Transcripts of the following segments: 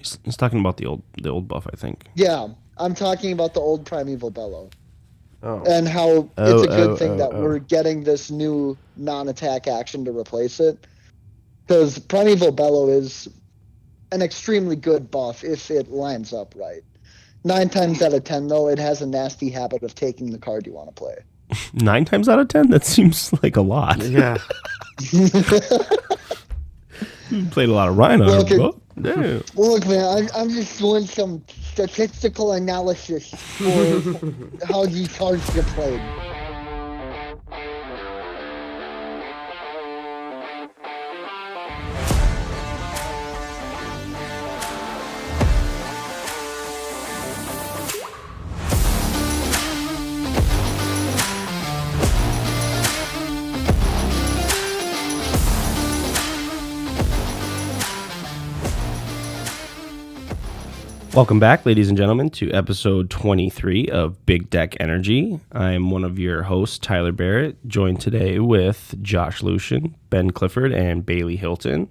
He's talking about the old buff, I think. Yeah, I'm talking about the old Primeval Bellow. Oh. And how it's Oh, a good oh, thing oh, that oh. we're getting this new non-attack action to replace it. Because Primeval Bellow is an extremely good buff if it lines up right. 9 times out of 10, though, it has a nasty habit of taking the card you want to play. 9 times out of 10? That seems like a lot. Yeah. You played a lot of Rhino. Look, Damn. Look, man, I'm just doing some statistical analysis for how these cards get played. Welcome back, ladies and gentlemen, to episode 23 of Big Deck Energy. I'm one of your hosts, Tyler Barrett, joined today with Josh Lucian, Ben Clifford, and Bailey Hilton.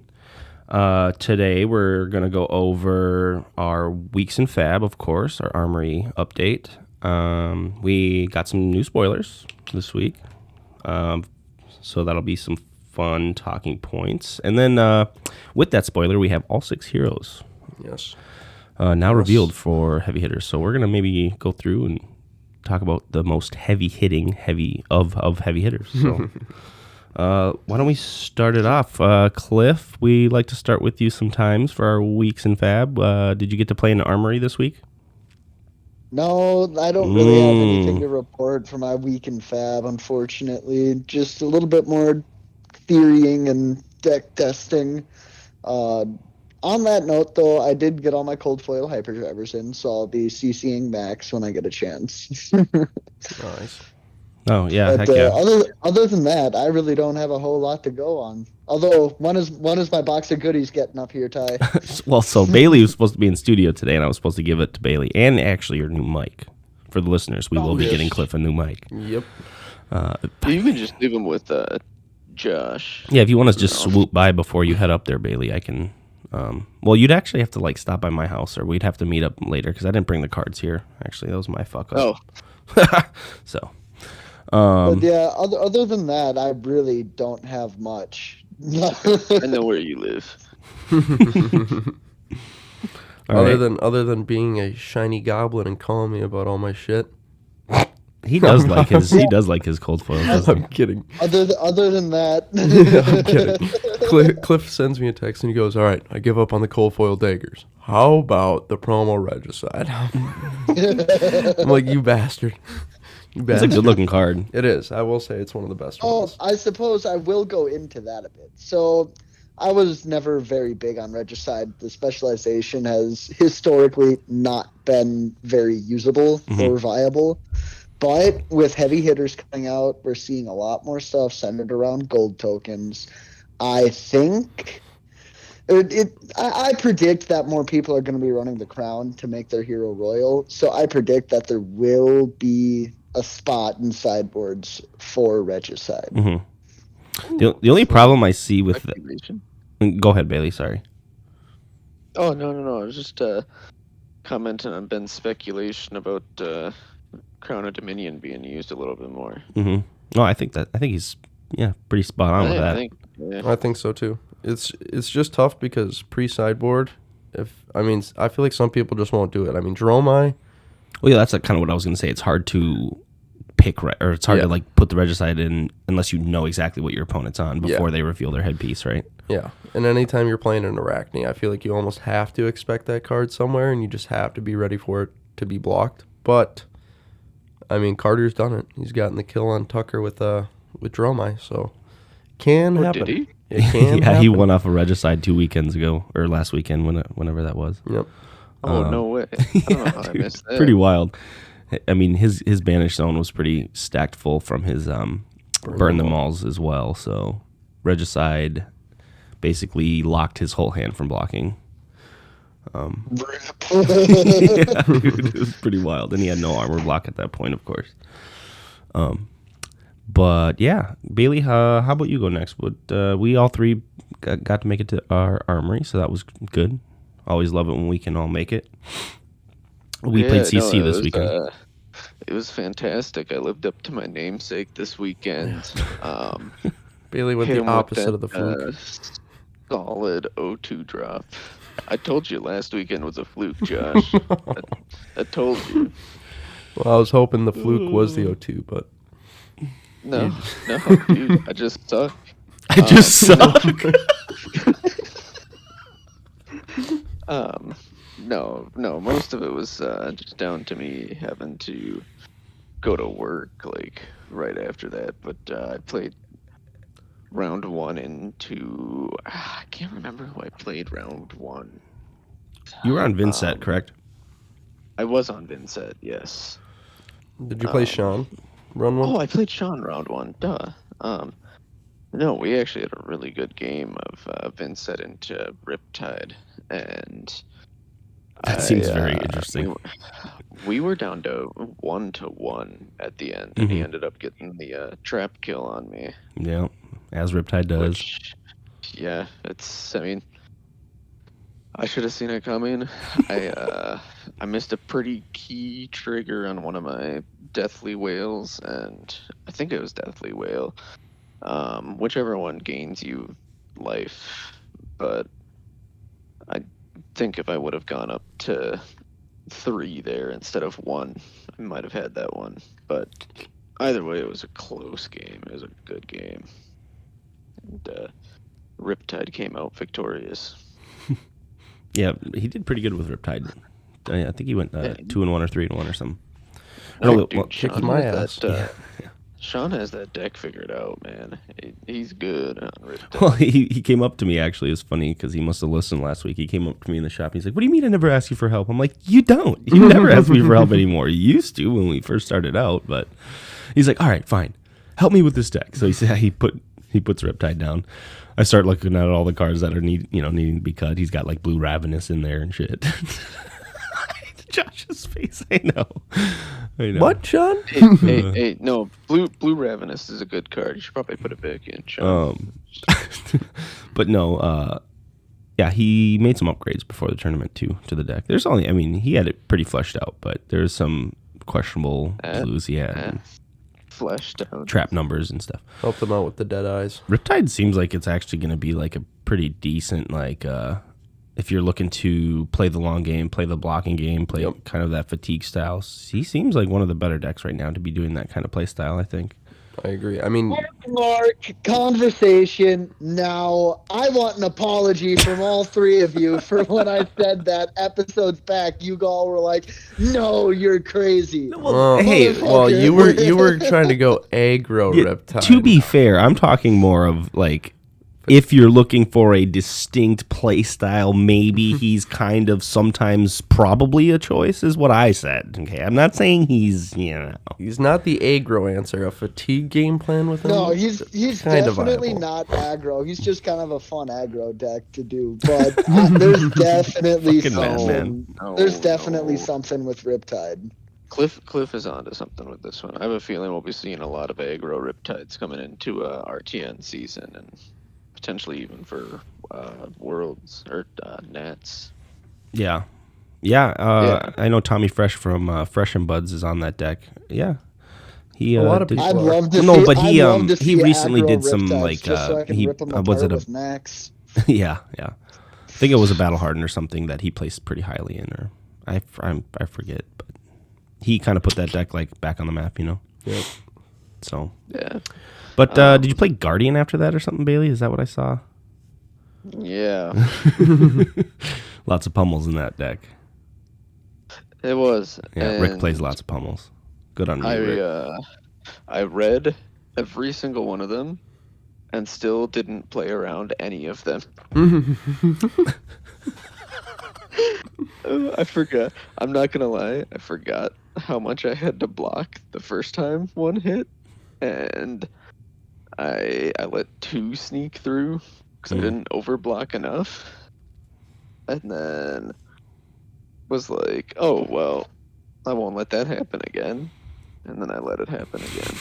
Today, we're going to go over our Weeks in Fab, of course, our Armory update. We got some new spoilers this week, so that'll be some fun talking points. And then with that spoiler, we have all 6 heroes. Yes. Now revealed for heavy hitters. So we're going to maybe go through and talk about the most heavy heavy hitters. So why don't we start it off? Cliff, we like to start with you sometimes for our Weeks in Fab. Did you get to play in the Armory this week? No, I don't really have anything to report for my week in Fab, unfortunately. Just a little bit more theorying and deck testing. On that note, though, I did get all my cold foil hyperdrivers in, so I'll be CCing Max when I get a chance. Nice. Oh, yeah, But heck yeah. other than that, I really don't have a whole lot to go on. Although one is my box of goodies getting up here, Ty. Well, so Bailey was supposed to be in studio today, and I was supposed to give it to Bailey, and actually your new mic. For the listeners, we will be getting Cliff a new mic. Yep. You can just leave him with Josh. Yeah, if you want to just swoop by before you head up there, Bailey, I can... well, you'd actually have to like stop by my house, or we'd have to meet up later because I didn't bring the cards here. Actually, that was my fuck up. Oh, So, But yeah, other than that, I really don't have much. I know where you live. Other than being a shiny goblin and calling me about all my shit. he does like his cold foil. doesn't he? I'm kidding. Other than that, I'm kidding. Cliff sends me a text and he goes, "All right, I give up on the cold foil daggers. How about the promo regicide?" I'm like, "You bastard." You It's a bastard. good looking card. It is. I will say it's one of the best oh, ones. I suppose I will go into that a bit. So, I was never very big on regicide. The specialization has historically not been very usable or viable. But with heavy hitters coming out, we're seeing a lot more stuff centered around gold tokens. I think I predict that more people are going to be running the crown to make their hero royal. So I predict that there will be a spot in sideboards for regicide. Mm-hmm. The only problem I see with Speculation? go ahead, Bailey. Sorry. Oh, no. I was just commenting on Ben's speculation about Crown of Dominion being used a little bit more. Mm-hmm. No, I think he's pretty spot on with that. I think so too. It's just tough because pre-sideboard. I feel like some people just won't do it. I mean, Dromai. Well, yeah, that's kind of what I was going to say. It's hard to pick, or it's hard to like put the regicide in unless you know exactly what your opponent's on before they reveal their headpiece, right? Yeah, and anytime you're playing an Arachne, I feel like you almost have to expect that card somewhere, and you just have to be ready for it to be blocked. But I mean, Carter's done it. He's gotten the kill on Tucker with Dromai, so can happen. Did he? It can Yeah, happen. he won off a regicide 2 weekends ago, or last weekend, whenever that was. Yep. Oh, no way. I don't know how I missed that. Pretty wild. I mean, his banish zone was pretty stacked full from his burn the malls as well. So regicide basically locked his whole hand from blocking. Yeah, dude, it was pretty wild, and he had no armor block at that point, of course. But yeah, Bailey, how about you go next? We all three got to make it to our armory, so that was good. Always love it when we can all make it. We played CC this weekend. It was fantastic. I lived up to my namesake this weekend. Bailey went hit the him with opposite of the that, fluke. Solid O2 drop. I told you last weekend was a fluke, Josh. I told you. Well, I was hoping the fluke was the O2, but No, dude. I just suck. I just suck. No. Most of it was just down to me having to go to work like right after that. But I played round 1 into I can't remember who I played round 1. You were on Vincent, correct? I was on Vincent, yes. did you play Sean? Run one? Oh, I played Sean round 1. Duh. No, we actually had a really good game of Vincent into Riptide, and That seems very interesting. We were down to 1-1 at the end, and he ended up getting the trap kill on me. Yeah, as Riptide does. Which, yeah, I mean, I should have seen it coming. I missed a pretty key trigger on one of my Deathly Whales, and I think it was Deathly Whale. Whichever one gains you life, but I think if I would have gone up to 3 there instead of 1, I might have had that one. But either way, it was a close game. It was a good game. And Riptide came out victorious. Yeah, he did pretty good with Riptide. I think he went 2-1 or 3-1 or something. No, well, dude, kicked my ass. Sean has that deck figured out, man. He's good on Riptide. Well, he came up to me, actually. It was funny because he must have listened last week. He came up to me in the shop. He's like, what do you mean I never ask you for help? I'm like, you don't. You never ask me for help anymore. You used to when we first started out. But he's like, all right, fine. Help me with this deck. So he puts Riptide down. I start looking at all the cards that are needing to be cut. He's got like Blue Ravenous in there and shit. Josh's face, I know. What, Sean? Hey, no, Blue Ravenous is a good card. You should probably put it back in, Sean. But no, yeah, he made some upgrades before the tournament too to the deck. He had it pretty fleshed out, but there's some questionable blues he had. And fleshed out. Trap numbers and stuff. Help them out with the dead eyes. Riptide seems like it's actually going to be like a pretty decent, like, if you're looking to play the long game, play the blocking game, play kind of that fatigue style. He seems like one of the better decks right now to be doing that kind of play style, I think. I agree. I mean, Mark, conversation now. I want an apology from all 3 of you for when I said that episodes back. You all were like, "No, you're crazy." you were trying to go aggro Riptide. To be fair, I'm talking more of like, if you're looking for a distinct play style, maybe he's kind of sometimes probably a choice, is what I said. Okay, I'm not saying he's, He's not the aggro answer. A fatigue game plan with him? No, he's kind of definitely viable. not aggro. He's just kind of a fun aggro deck to do. But there's definitely Fucking madman. there's definitely something with Riptide. Cliff is onto something with this one. I have a feeling we'll be seeing a lot of aggro Riptides coming into RTN season and potentially even for Worlds or Nats. Yeah. I know Tommy Fresh from Fresh and Buds is on that deck. Yeah. He A lot of people I'd love to no, see, but I'd love to he see recently aggro did some Riptides like just so I can he rip 'em was it apart a with Max. yeah. I think it was a Battle Hardened or something that he placed pretty highly in, or I forget, but he kind of put that deck like back on the map, Yep. So Yeah. But did you play Guardian after that or something, Bailey? Is that what I saw? Yeah. Lots of pummels in that deck. It was. Yeah, Rick and plays lots of pummels. Good on me, Rick. I read every single one of them and still didn't play around any of them. I forgot. I'm not gonna lie. I forgot how much I had to block the first time one hit, and I let 2 sneak through because I didn't overblock enough, and then was like, oh well, I won't let that happen again, and then I let it happen again.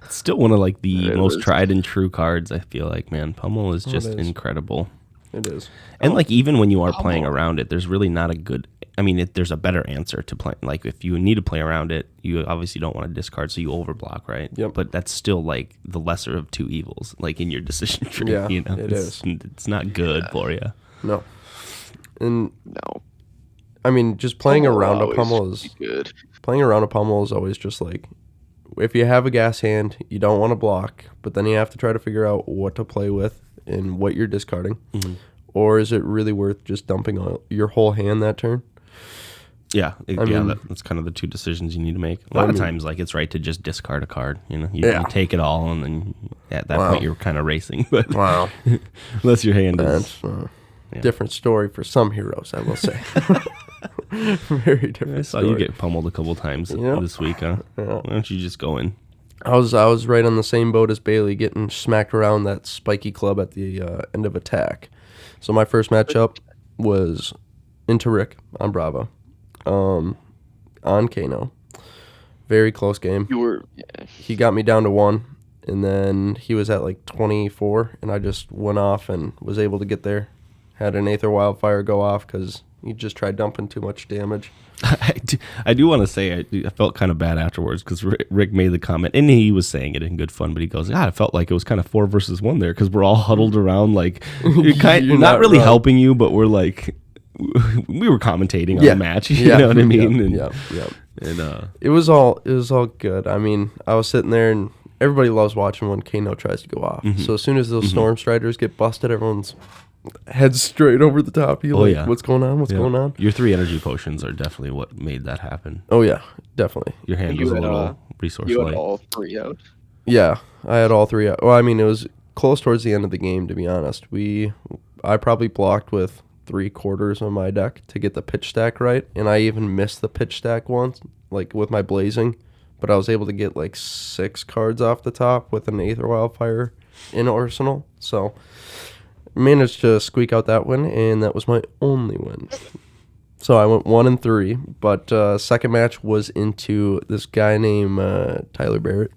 It's still one of like the It most was- tried and true cards, I feel like, man. Pummel is just it is. incredible. It is. And like even when you are playing around it, there's really not a good. I mean, there's a better answer to play. Like if you need to play around it, you obviously don't want to discard, so you overblock, right? Yep. But that's still like the lesser of two evils, like in your decision tree. Yeah, you know, it is. It's not good for you. No. And No. I mean, just playing around a Always pummel is good. playing around a pummel is always just like, if you have a gas hand, you don't want to block, but then you have to try to figure out what to play with and what you're discarding. Mm-hmm. Or is it really worth just dumping your whole hand that turn? Yeah, I mean, that's kind of the two decisions you need to make. A lot of times, like it's right to just discard a card. You know, you take it all, and then at that point you're kind of racing. But Wow, unless your hand is that's different story for some heroes, I will say. Very different. I saw story. you get pummeled a couple times this week, huh? Yeah. Why don't you just go in? I was right on the same boat as Bailey, getting smacked around that spiky club at the end of attack. So my first matchup was into Rick on Bravo, on Kano. Very close game. He got me down to 1, and then he was at like 24, and I just went off and was able to get there. Had an Aether Wildfire go off because he just tried dumping too much damage. I do want to say I felt kind of bad afterwards because Rick made the comment, and he was saying it in good fun, but he goes, God, I felt like it was kind of 4 versus 1 there because we're all huddled around, like, you're not really helping you, but we're like, we were commentating on the match, you know what I mean? Yeah. And it was all good. I mean, I was sitting there, and everybody loves watching when Kano tries to go off. Mm-hmm. So as soon as those Storm Striders get busted, everyone's head straight over the top of you. What's going on? What's going on? Your 3 energy potions are definitely what made that happen. Oh, yeah, definitely. Your hand was a little resource light. You had all 3 out. Yeah, I had all 3 out. Well, I mean, it was close towards the end of the game, to be honest. I probably blocked with 3/4 of my deck to get the pitch stack right, and I even missed the pitch stack once, like with my blazing, but I was able to get like 6 cards off the top with an Aether Wildfire in Arsenal, so managed to squeak out that win, and that was my only win. So I went 1-3, but second match was into this guy named Tyler Barrett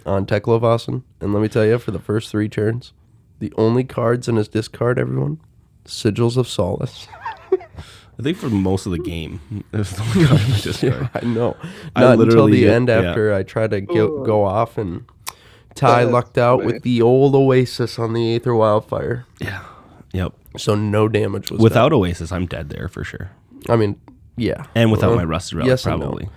on Teklovasen, and let me tell you, for the first 3 turns, the only cards in his discard, everyone, Sigils of Solace. I think for most of the game, it was the only card in the discard. I know. Not until the end after I tried to go off, and Ty lucked out with the old Oasis on the Aether Wildfire. Yeah. Yep. So no damage was without done. Oasis, I'm dead there for sure. I mean, yeah. And without my Rusted Relic, yes probably.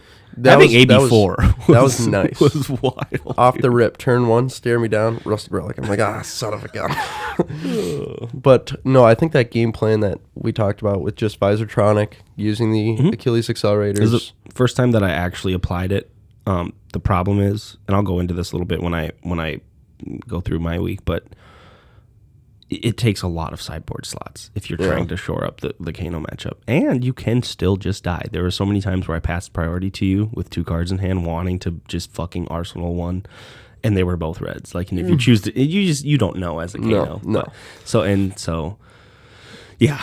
Having AB4 that was nice. Was wild. Off the rip, turn 1, stare me down, Rusted Relic. I'm like, son of a gun. But no, I think that game plan that we talked about with just Visortronic, using the Achilles accelerators. This is the first time that I actually applied it. The problem is, and I'll go into this a little bit when I go through my week, but it takes a lot of sideboard slots if you're trying to shore up the Kano matchup. And you can still just die. There were so many times where I passed priority to you with 2 cards in hand, wanting to just fucking Arsenal 1, and they were both reds. Like, and if you choose to, you don't know as a Kano. No. But, so, yeah,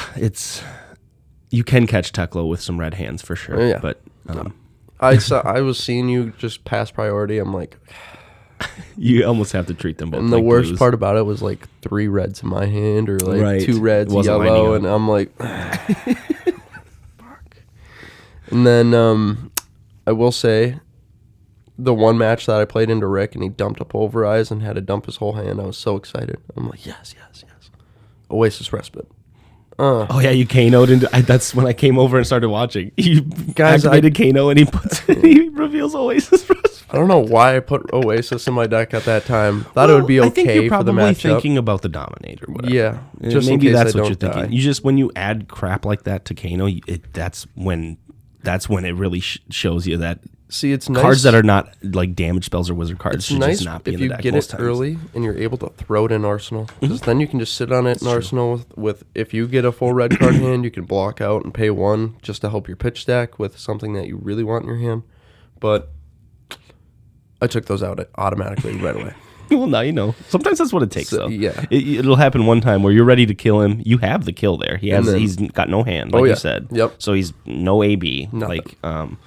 you can catch Teklo with some red hands for sure. Yeah. But I was seeing you just pass priority. I'm like, you almost have to treat them both. And the worst part about it was like 3 reds in my hand, or like 2 reds, yellow, and I'm like, fuck. And then I will say, the one match that I played into Rick, and he dumped a Pulverize and had to dump his whole hand. I was so excited. I'm like, yes. Oasis Respite. Oh yeah, you Kano'd into. That's when I came over and started watching. You guys activated Kano, and he reveals Oasis. I don't know why I put Oasis in my deck at that time. Thought it would be okay I think you're for the probably matchup. thinking about the Dominator. Whatever. Yeah, just maybe that's what you're thinking. You just, when you add crap like that to Kano, that's when it really shows you that. See, it's nice. Cards that are not like damage spells or wizard cards it's should nice just not be if in the you deck get most it times. early and you're able to throw it in Arsenal, because then you can just sit on it in Arsenal with if you get a full red card hand, you can block out and pay 1 just to help your pitch stack with something that you really want in your hand. But I took those out automatically right away. Well, now you know. Sometimes that's what it takes, though. Yeah. It'll happen one time where you're ready to kill him. You have the kill there. He's got no hand, like you said. Yep. So he's no AB. Nothing.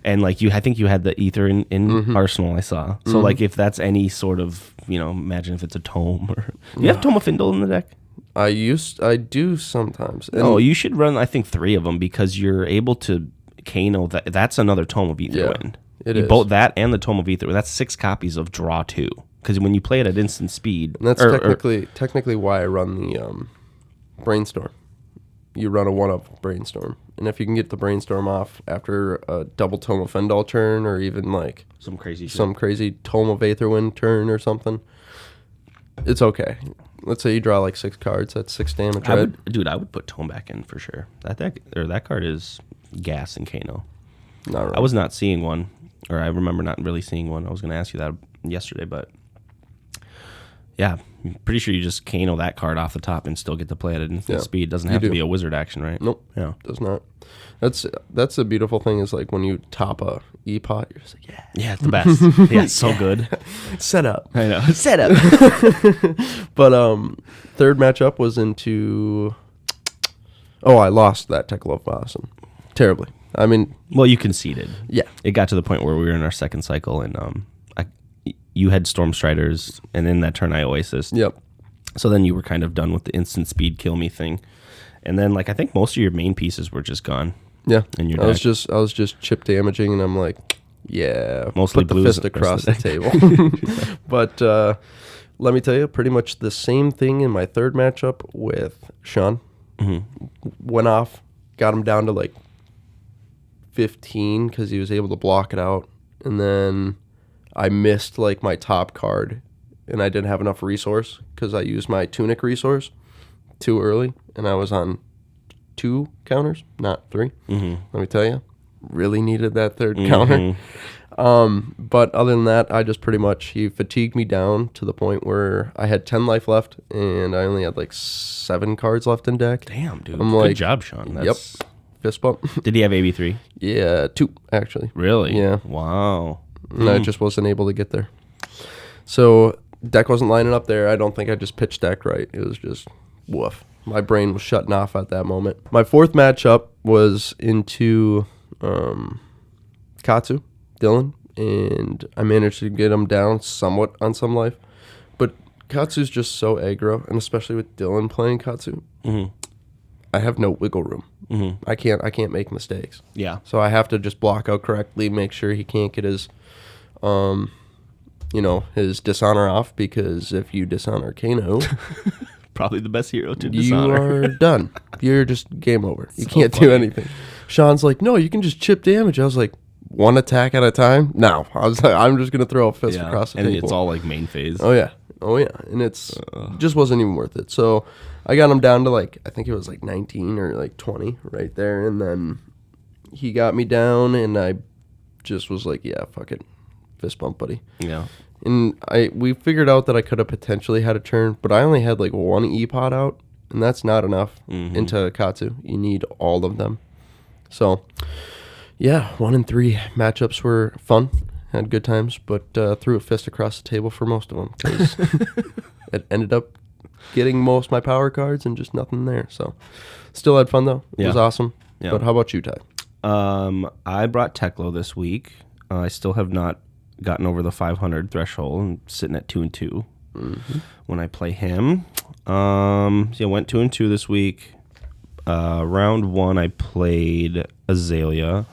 And like I think you had the ether in Arsenal. I saw. So like if that's any sort of, imagine if it's a tome or you have Tome of Findle in the deck. I do sometimes. And No, you should run, I think, 3 of them because you're able to Kano. That's another Tome of Ether win. It is. Both that and the Tome of Ether. That's 6 copies of draw 2. Because when you play it at instant speed. And that's technically why I run the Brainstorm. You run a 1-up Brainstorm. And if you can get the Brainstorm off after a double Tome of Fendal turn or even like some crazy Tome of Aetherwind turn or something, it's okay. Let's say you draw like 6 cards, that's 6 damage. I would put Tome back in for sure. That card is gas and Kano. Not really. I was not seeing one, or I remember not really seeing one. I was going to ask you that yesterday, but yeah, I'm pretty sure you just Kano that card off the top and still get to play it at instant speed. It doesn't have to be a wizard action, right? Nope. Yeah. Does not. That's the beautiful thing is like when you top a E-pot, you're just like, yeah. Yeah, it's the best. Yeah, it's so good. Set up. I know. Set up. But third matchup was into... Oh, I lost that Tekla Boston. Terribly. I mean... Well, you conceded. Yeah. It got to the point where we were in our second cycle, and you had Storm Striders, and in that turn I Oasis. Yep. So then you were kind of done with the instant speed kill me thing. And then, like, I think most of your main pieces were just gone. Yeah. In your I was just chip damaging, and I'm like, yeah. Mostly put the blues fist across the table. But let me tell you, pretty much the same thing in my third matchup with Sean. Mm-hmm. Went off, got him down to like 15 because he was able to block it out. And then I missed like my top card, and I didn't have enough resource because I used my Tunic resource too early, and I was on 2 counters, not 3. Mm-hmm. Let me tell you, really needed that third counter. But other than that, I just pretty much, he fatigued me down to the point where I had 10 life left, and I only had like 7 cards left in deck. Damn, dude. I'm Good like, job, Sean. Yep. Fist bump. Did he have AB3? Yeah, 2, actually. Really? Yeah. Wow. And I just wasn't able to get there. So deck wasn't lining up there. I don't think I just pitched deck right. It was just woof. My brain was shutting off at that moment. My fourth matchup was into Katsu, Dylan, and I managed to get him down somewhat on some life. But Katsu's just so aggro, and especially with Dylan playing Katsu, I have no wiggle room. I can't make mistakes. Yeah. So I have to just block out correctly, make sure he can't get his his dishonor off, because if you dishonor Kano, Probably the best hero to you dishonor. are done. You're just game over. You So can't funny. do anything. Sean's like, no, you can just chip damage. I was like, 1 attack at a time? No. I was like, I'm just going to throw a fist across the and table. it's all like main phase. Oh, yeah. And it's just wasn't even worth it. So I got him down to like, I think it was like 19 or like 20 right there. And then he got me down, and I just was like, yeah, fuck it. Fist bump, buddy. Yeah. And we figured out that I could have potentially had a turn, but I only had like 1 E-pot out, and that's not enough into Katsu. You need all of them. So, yeah, 1 and 3 matchups were fun. Had good times, but threw a fist across the table for most of them, because it ended up getting most of my power cards and just nothing there. So, still had fun, though. It was awesome. Yeah. But how about you, Ty? I brought Teklo this week. I still have not gotten over the 500 threshold. I'm sitting at 2-2 when I play him. So I went 2-2 this week. Round 1, I played Azalea.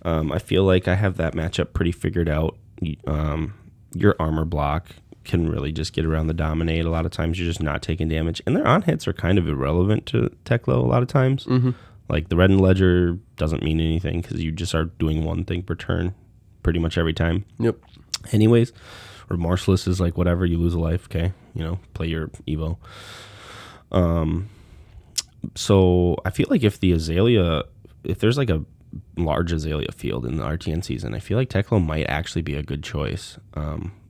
I feel like I have that matchup pretty figured out. Your armor block can really just get around the dominate. A lot of times you're just not taking damage. And their on-hits are kind of irrelevant to Teklo a lot of times. Like the Red and Ledger doesn't mean anything because you just are doing one thing per turn pretty much every time. Yep. Anyways, Remorseless is like whatever, you lose a life, okay? Play your Evo. So I feel like if there's like a large Azalea field in the RTN season, I feel like Teklo might actually be a good choice.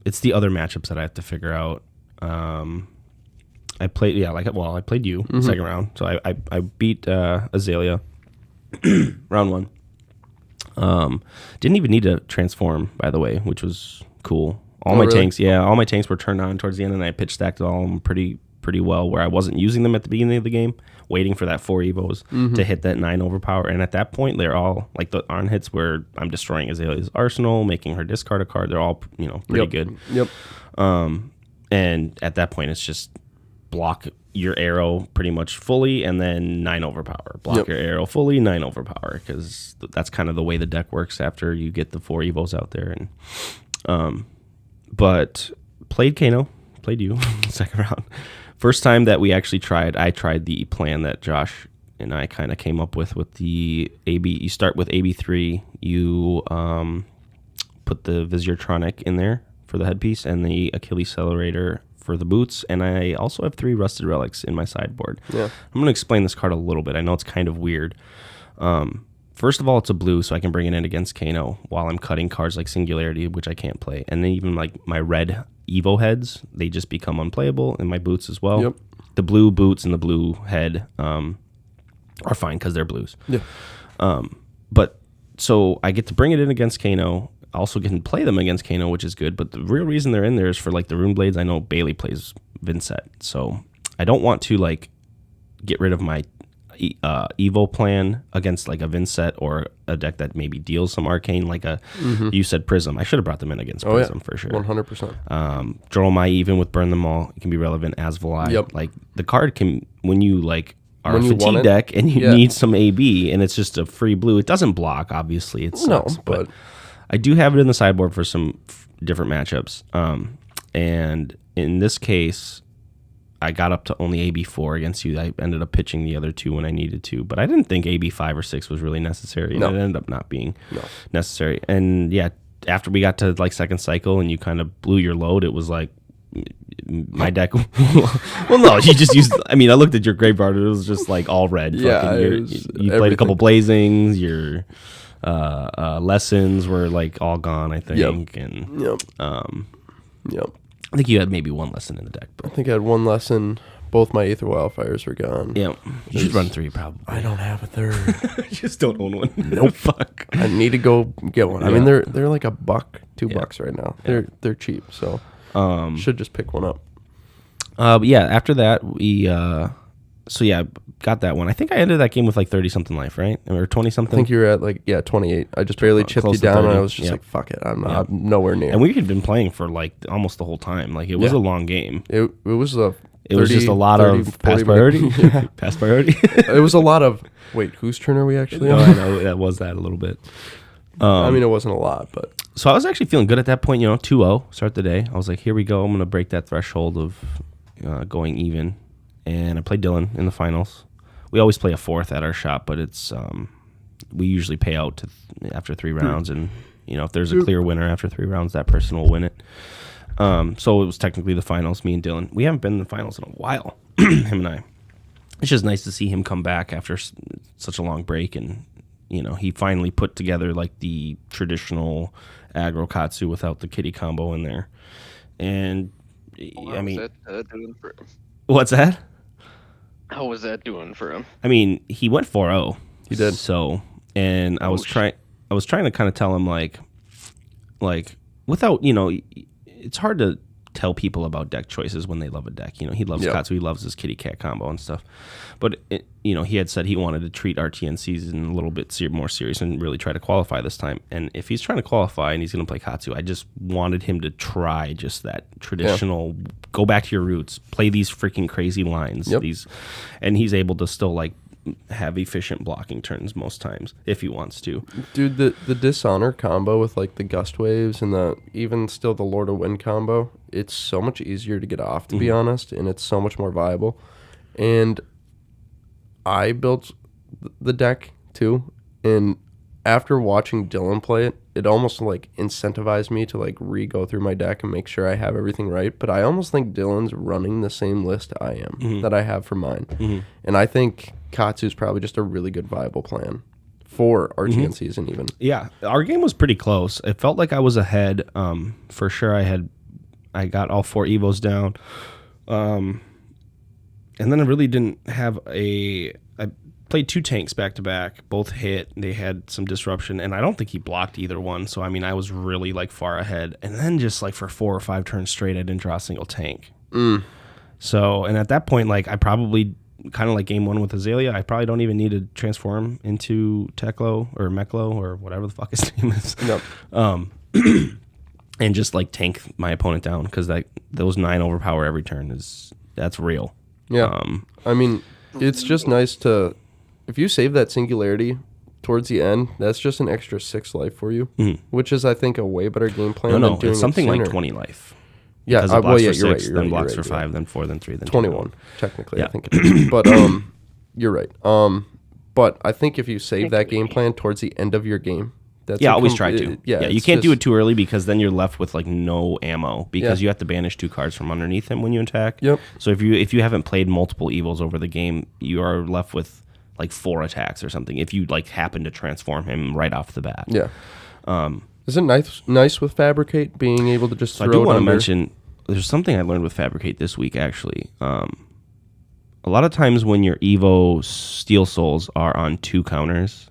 It's the other matchups that I have to figure out. I played you second round. So I beat Azalea round 1. Didn't even need to transform, by the way, which was cool. All my tanks were turned on towards the end, and I pitch stacked all of them pretty well, where I wasn't using them at the beginning of the game, waiting for that 4 Evos to hit that 9 overpower. And at that point, they're all like the on hits where I'm destroying Azalea's arsenal, making her discard a card. They're all pretty good. Yep. And at that point, it's just block your arrow pretty much fully, and then 9 overpower. Block your arrow fully, 9 overpower, because that's kind of the way the deck works after you get the 4 evos out there. And but played Kano, played you second round. First time that we actually I tried the plan that Josh and I kind of came up with the AB. You start with AB3, you put the Visiertronic in there for the headpiece, and the Achilles Accelerator for the boots, and I also have 3 Rusted Relics in my sideboard. Yeah. I'm going to explain this card a little bit. I know it's kind of weird. First of all, it's a blue, so I can bring it in against Kano while I'm cutting cards like Singularity, which I can't play. And then even like my red Evo heads, they just become unplayable, and my boots as well. Yep. The blue boots and the blue head are fine because they're blues. Yeah. But so I get to bring it in against Kano. I also can play them against Kano, which is good. But the real reason they're in there is for like the Rune Blades. I know Bailey plays Vincent, so I don't want to like get rid of my Evo plan against like a Vincent or a deck that maybe deals some arcane, like a you said Prism. I should have brought them in against Prism for sure. 100%. Dromai, even with Burn Them All, it can be relevant as Volai. Yep. Like the card can, when you like are a fatigue deck and you need some AB and it's just a free blue, it doesn't block, obviously. It sucks, but I do have it in the sideboard for some different matchups. And in this case, I got up to only AB4 against you. I ended up pitching the other 2 when I needed to, but I didn't think AB5 or 6 was really necessary, and it ended up not being necessary. And yeah, after we got to like second cycle and you kind of blew your load, it was like my deck. Well, no, you just used. I mean, I looked at your graveyard; it was just like all red. Yeah, you played a couple Blazings. Your lessons were like all gone, I think. And I think you had maybe 1 lesson in the deck. But I think I had 1 lesson. Both my Aether Wildfires were gone. Yeah. You should run 3 probably. I don't have a 3rd. You just don't own one. Nope. Fuck. I need to go get one. Yeah. I mean, they're like $1, $2 right now. Yeah. They're cheap, so should just pick one up. But yeah, after that we got that one. I think I ended that game with like 30 something life, right? Or 20 something. I think you were at like 28. I just barely chipped you down, and I was just like, fuck it, I'm nowhere near. And we had been playing for like almost the whole time. Like it was a long game. It was a. It was just a lot of pass priority. Pass priority. It was a lot of. Wait, whose turn are we actually on? I know that was that a little bit. I mean, it wasn't a lot, but. So I was actually feeling good at that point. 2-0 start the day. I was like, here we go. I'm gonna break that threshold of going even. And I played Dylan in the finals. We always play a 4th at our shop, but it's we usually pay out after 3 rounds, and if there's a clear winner after 3 rounds, that person will win it. So it was technically the finals, me and Dylan. We haven't been in the finals in a while, him and I. It's just nice to see him come back after such a long break, and he finally put together like the traditional aggro Katsu without the kitty combo in there. And I mean, what's that? How was that doing for him? I mean, he went 4-0. He did. So, and I was trying to kind of tell him like without, it's hard to tell people about deck choices when they love a deck. He loves Katsu, he loves his kitty cat combo and stuff. But he had said he wanted to treat RTN season a little bit more serious and really try to qualify this time. And if he's trying to qualify and he's going to play Katsu, I just wanted him to try just that traditional, go back to your roots, play these freaking crazy lines. And he's able to still like have efficient blocking turns most times if he wants to. Dude, the Dishonor combo with like the Gust Waves and even still the Lord of Wind combo, it's so much easier to get off, to be honest, and it's so much more viable. And I built the deck too, and after watching Dylan play it, it almost like incentivized me to like re-go through my deck and make sure I have everything right. But I almost think Dylan's running the same list I am that I have for mine. And I think Katsu's probably just a really good viable plan for RTN season even. Yeah, our game was pretty close. It felt like I was ahead. For sure I got all 4 Evos down. And then I really didn't have I played 2 tanks back to back, both hit. They had some disruption, and I don't think he blocked either one. So I mean, I was really like far ahead. And then just like for 4 or 5 turns straight, I didn't draw a single tank. So, and at that point, like I probably kind of like game 1 with Azalea, I probably don't even need to transform into Teklo or Meklo or whatever the fuck his name is. And just like tank my opponent down, because those 9 overpower every turn that's real. Yeah. I mean, it's just nice to, if you save that Singularity towards the end, that's just an extra 6 life for you, which is, I think, a way better game plan than doing it's something it like sooner. 20 life. Yeah, Because it blocks for you're 6, right. then blocks for 5, then 4, then 3, then 21, technically, Yeah. I think it is. But you're right. But I think if you save that game plan towards the end of your game, that's always try to. Yeah, you can't do it too early because then you're left with like no ammo because you have to banish 2 cards from underneath him when you attack. Yep. So if you haven't played multiple evils over the game, you are left with like 4 attacks or something if you like happen to transform him right off the bat. Yeah. Is it nice with Fabricate being able to just So throw I do it want to under? mention there's something I learned with Fabricate this week actually. A lot of times when your Evo Steel Souls are on 2 counters,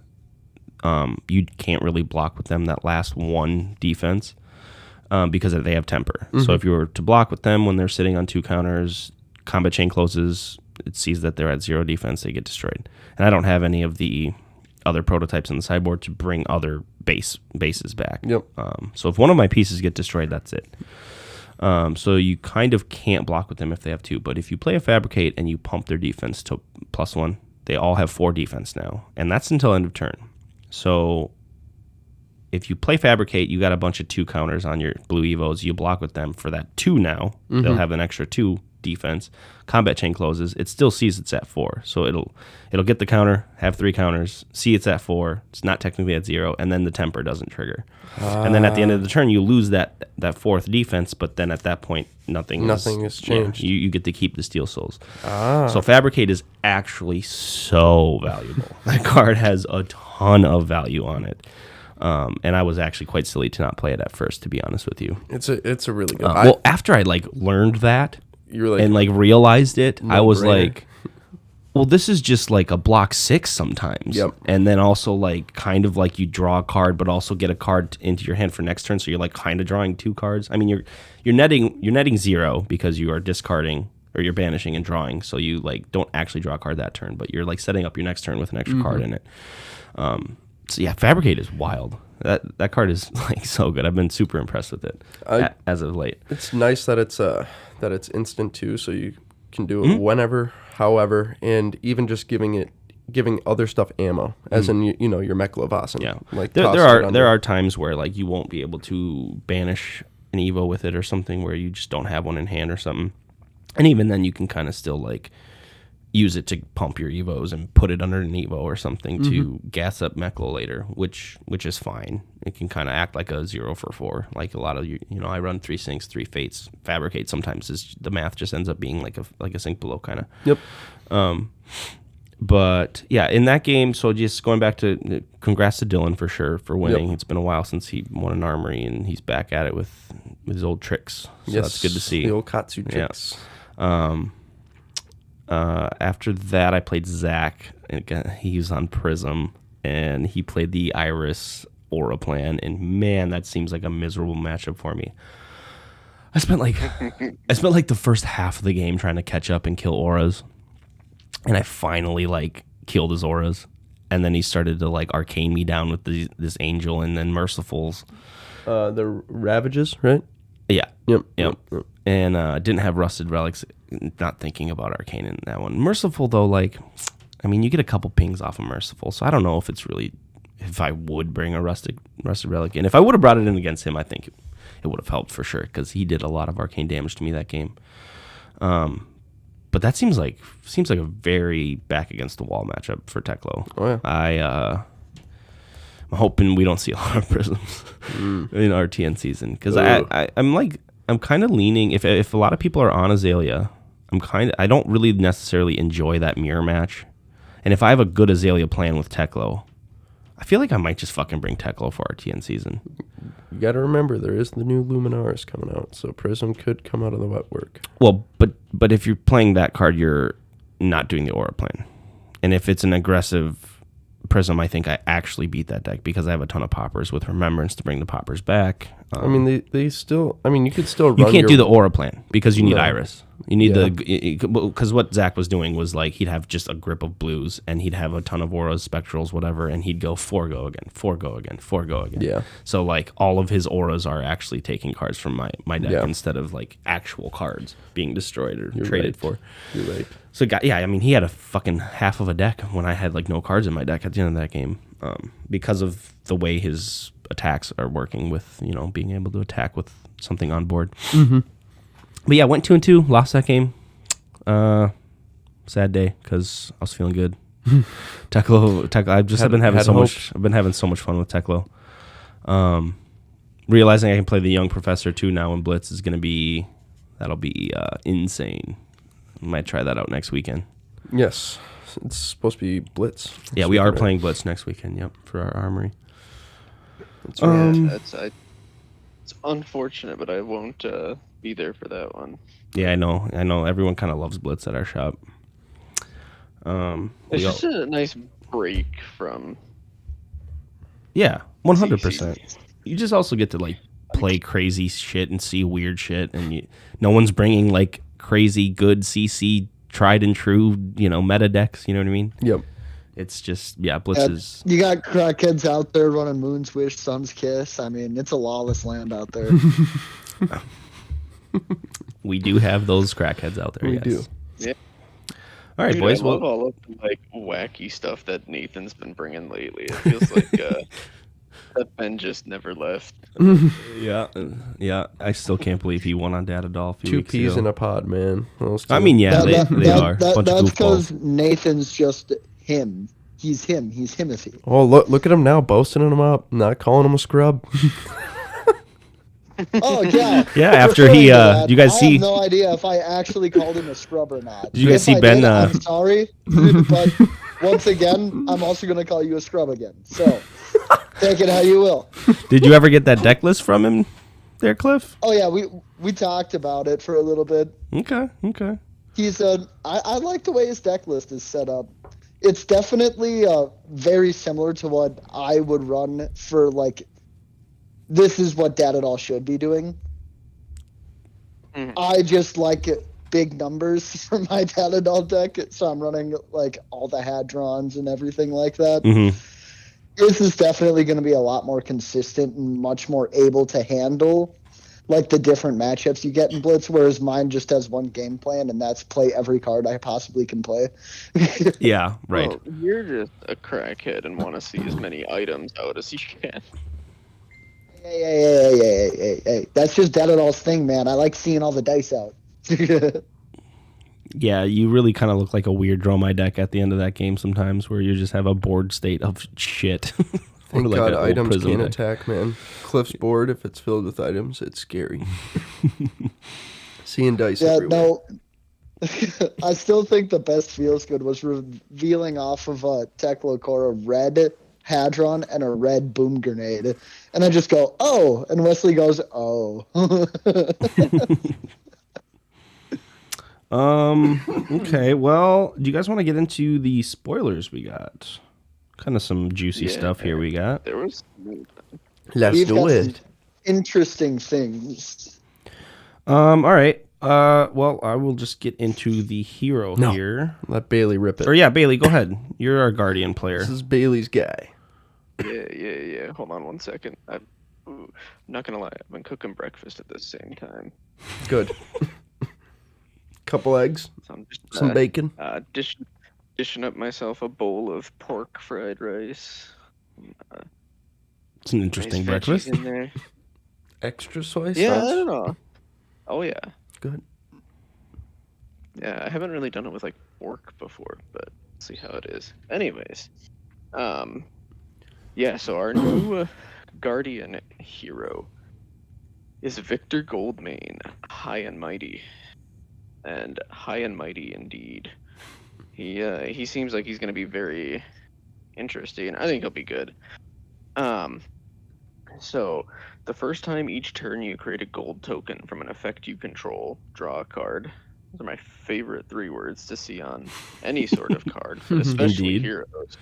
you can't really block with them that last 1 defense because they have temper. So if you were to block with them when they're sitting on 2 counters, combat chain closes, it sees that they're at 0 defense, they get destroyed. And I don't have any of the other prototypes on the sideboard to bring other bases back. Yep. So if one of my pieces get destroyed, that's it. So you kind of can't block with them if they have 2. But if you play a Fabricate and you pump their defense to +1, they all have 4 defense now. And that's until end of turn. So if you play Fabricate, you got a bunch of 2 counters on your blue Evos. You block with them for that 2 now. They'll have an extra 2 defense. Combat chain closes. It still sees it's at 4. So it'll get the counter, have 3 counters, see it's at 4. It's not technically at 0, and then the temper doesn't trigger. And then at the end of the turn, you lose that 4th defense, but then at that point, nothing has changed. You get to keep the Steel Souls. So Fabricate is actually so valuable. That card has a ton of value on it. And I was actually quite silly to not play it at first, to be honest with you. It's a really good. Well, after I like learned that you were like, and like realized it, I was brainer. like, well, this is just like a block 6 sometimes. Yep. And then also like kind of like you draw a card, but also get a card into your hand for next turn. So you're like kind of drawing 2 cards. I mean, you're netting 0 because you are discarding or you're banishing and drawing. So you like don't actually draw a card that turn, but you're like setting up your next turn with an extra card in it. So yeah, Fabricate is wild. That card is like so good. I've been super impressed with it as of late. It's nice that it's instant too, so you can do it whenever, however, and even just giving other stuff ammo, as in you know your Mechlovas. Yeah, like there are times where like you won't be able to banish an Evo with it or something where you just don't have one in hand or something, and even then you can kind of still like use it to pump your Evos and put it under an Evo or something to gas up Mechlo later, which is fine. It can kind of act like a 0 for 4. Like a lot of I run 3 sinks, 3 fates. Fabricate sometimes the math just ends up being like a sink below kind of. Yep. But yeah, in that game, so just going back to congrats to Dylan for sure for winning. Yep. It's been a while since he won an armory and he's back at it with his old tricks. So that's good to see. The old Katsu tricks. Yeah. After that, I played Zach. He was on Prism, and he played the Iris Aura plan. And man, that seems like a miserable matchup for me. I spent like the first half of the game trying to catch up and kill auras, and I finally like killed his auras. And then he started to like arcane me down with this angel, and then mercifuls. The Ravages, right? Yeah. Yep. And didn't have rusted relics. Not thinking about arcane in that one. Merciful though, like, I mean, you get a couple pings off of merciful, so I don't know if I would bring a rusted relic in. If I would have brought it in against him, I think it would have helped for sure because he did a lot of arcane damage to me that game. But that seems like a very back against the wall matchup for Teklo. Oh yeah. I'm hoping we don't see a lot of prisms in our TN season because I'm kind of leaning if a lot of people are on Azalea, I don't really necessarily enjoy that mirror match, and if I have a good Azalea plan with Teklo, I feel like I might just fucking bring Teklo for our TN season. You got to remember there is the new Luminaris coming out, so Prism could come out of the wet work. Well, but if you're playing that card, you're not doing the aura plan, and if it's an aggressive Prism, I think I actually beat that deck because I have a ton of poppers with Remembrance to bring the poppers back. I mean, they still. I mean, you could still run. You can't do the aura plan because you need Iris. You need because what Zach was doing was like he'd have just a grip of blues and he'd have a ton of auras, spectrals, whatever, and he'd go 4 go again, 4 go again, 4 go again. Yeah. So like all of his auras are actually taking cards from my deck instead of like actual cards being destroyed or traded for. You're right. So I mean, he had a fucking half of a deck when I had like no cards in my deck at the end of that game, because of the way his attacks are working with being able to attack with something on board. Mm-hmm. But yeah, went 2-2, lost that game. Sad day because I was feeling good. Teklo, I've been having so much fun with Teklo. Realizing I can play the young professor too now in Blitz is that'll be insane. Might try that out next weekend. Yes, it's supposed to be Blitz. Yeah, we are playing Blitz next weekend. Yep, for our armory. It's unfortunate, but I won't be there for that one. Yeah, I know. Everyone kind of loves Blitz at our shop. It's just a nice break from. Yeah, 100%. You just also get to like play crazy shit and see weird shit, and no one's bringing like crazy good CC tried and true meta decks. You know what I mean? Yep. It's just Blitz is. You got crackheads out there running Moon's Wish, Sun's Kiss. I mean, it's a lawless land out there. We do have those crackheads out there. We yes. do. Yeah. All right, Dude, boys. I love all of the like wacky stuff that Nathan's been bringing lately. It feels like that Ben just never left. Yeah. I still can't believe he won on Datadol a few Two weeks peas ago. in a pod, man. I mean, yeah, they are. That's because Nathan's just him. He's him. He's Himothy. Oh, look at him now, boasting him up, not calling him a scrub. Oh yeah. Yeah, after he, you guys see? I have no idea if I actually called him a scrub or not. Did you guys see Ben? I'm sorry, but once again, I'm also gonna call you a scrub again. So take it how you will. Did you ever get that deck list from him, there, Cliff? Oh yeah, we talked about it for a little bit. Okay. He's I like the way his deck list is set up. It's definitely very similar to what I would run for like. This is what Datadol should be doing. I just like big numbers for my Datadol deck, so I'm running like all the Hadrons and everything like that. Mm-hmm. This is definitely going to be a lot more consistent and much more able to handle like the different matchups you get in Blitz, whereas mine just has one game plan, and that's play every card I possibly can play. Yeah, right. Well, you're just a crackhead and want to see as many items out as you can. Hey. That's just Datadol's thing, man. I like seeing all the dice out. Yeah, you really kind of look like a weird draw my deck at the end of that game sometimes, where you just have a board state of shit. Thank like God an old items Prism can't deck. attack, man. Cliff's board, if it's filled with items, it's scary. Seeing dice everywhere. No. I still think the best feels good was revealing off of a Teklo core a red Hadron and a red boom grenade. And I just go, oh. And Wesley goes, oh. Okay, well, do you guys want to get into the spoilers we got? Kind of some juicy stuff here we got. There was. Let's We've do got it. some interesting things. All right. Well, I will just get into the hero here. Let Bailey rip it. Or yeah, Bailey, go ahead. You're our guardian player. This is Bailey's guy. Yeah. Hold on one second. I'm not gonna lie. I've been cooking breakfast at the same time. Good. Couple eggs, So I'm just, some bacon. Dishing up myself a bowl of pork fried rice. It's an interesting Nice veggies breakfast. in there. Extra soy sauce. Yeah, I don't know. Oh yeah. Good. Yeah, I haven't really done it with like pork before, but let's see how it is. Anyways, yeah. So our new guardian hero is Victor Goldmane, high and mighty, and high and mighty indeed. He seems like he's gonna be very interesting. I think he'll be good. So the first time each turn you create a gold token from an effect you control, draw a card. Those are my favorite 3 words to see on any sort of card, but especially Indeed. heroes.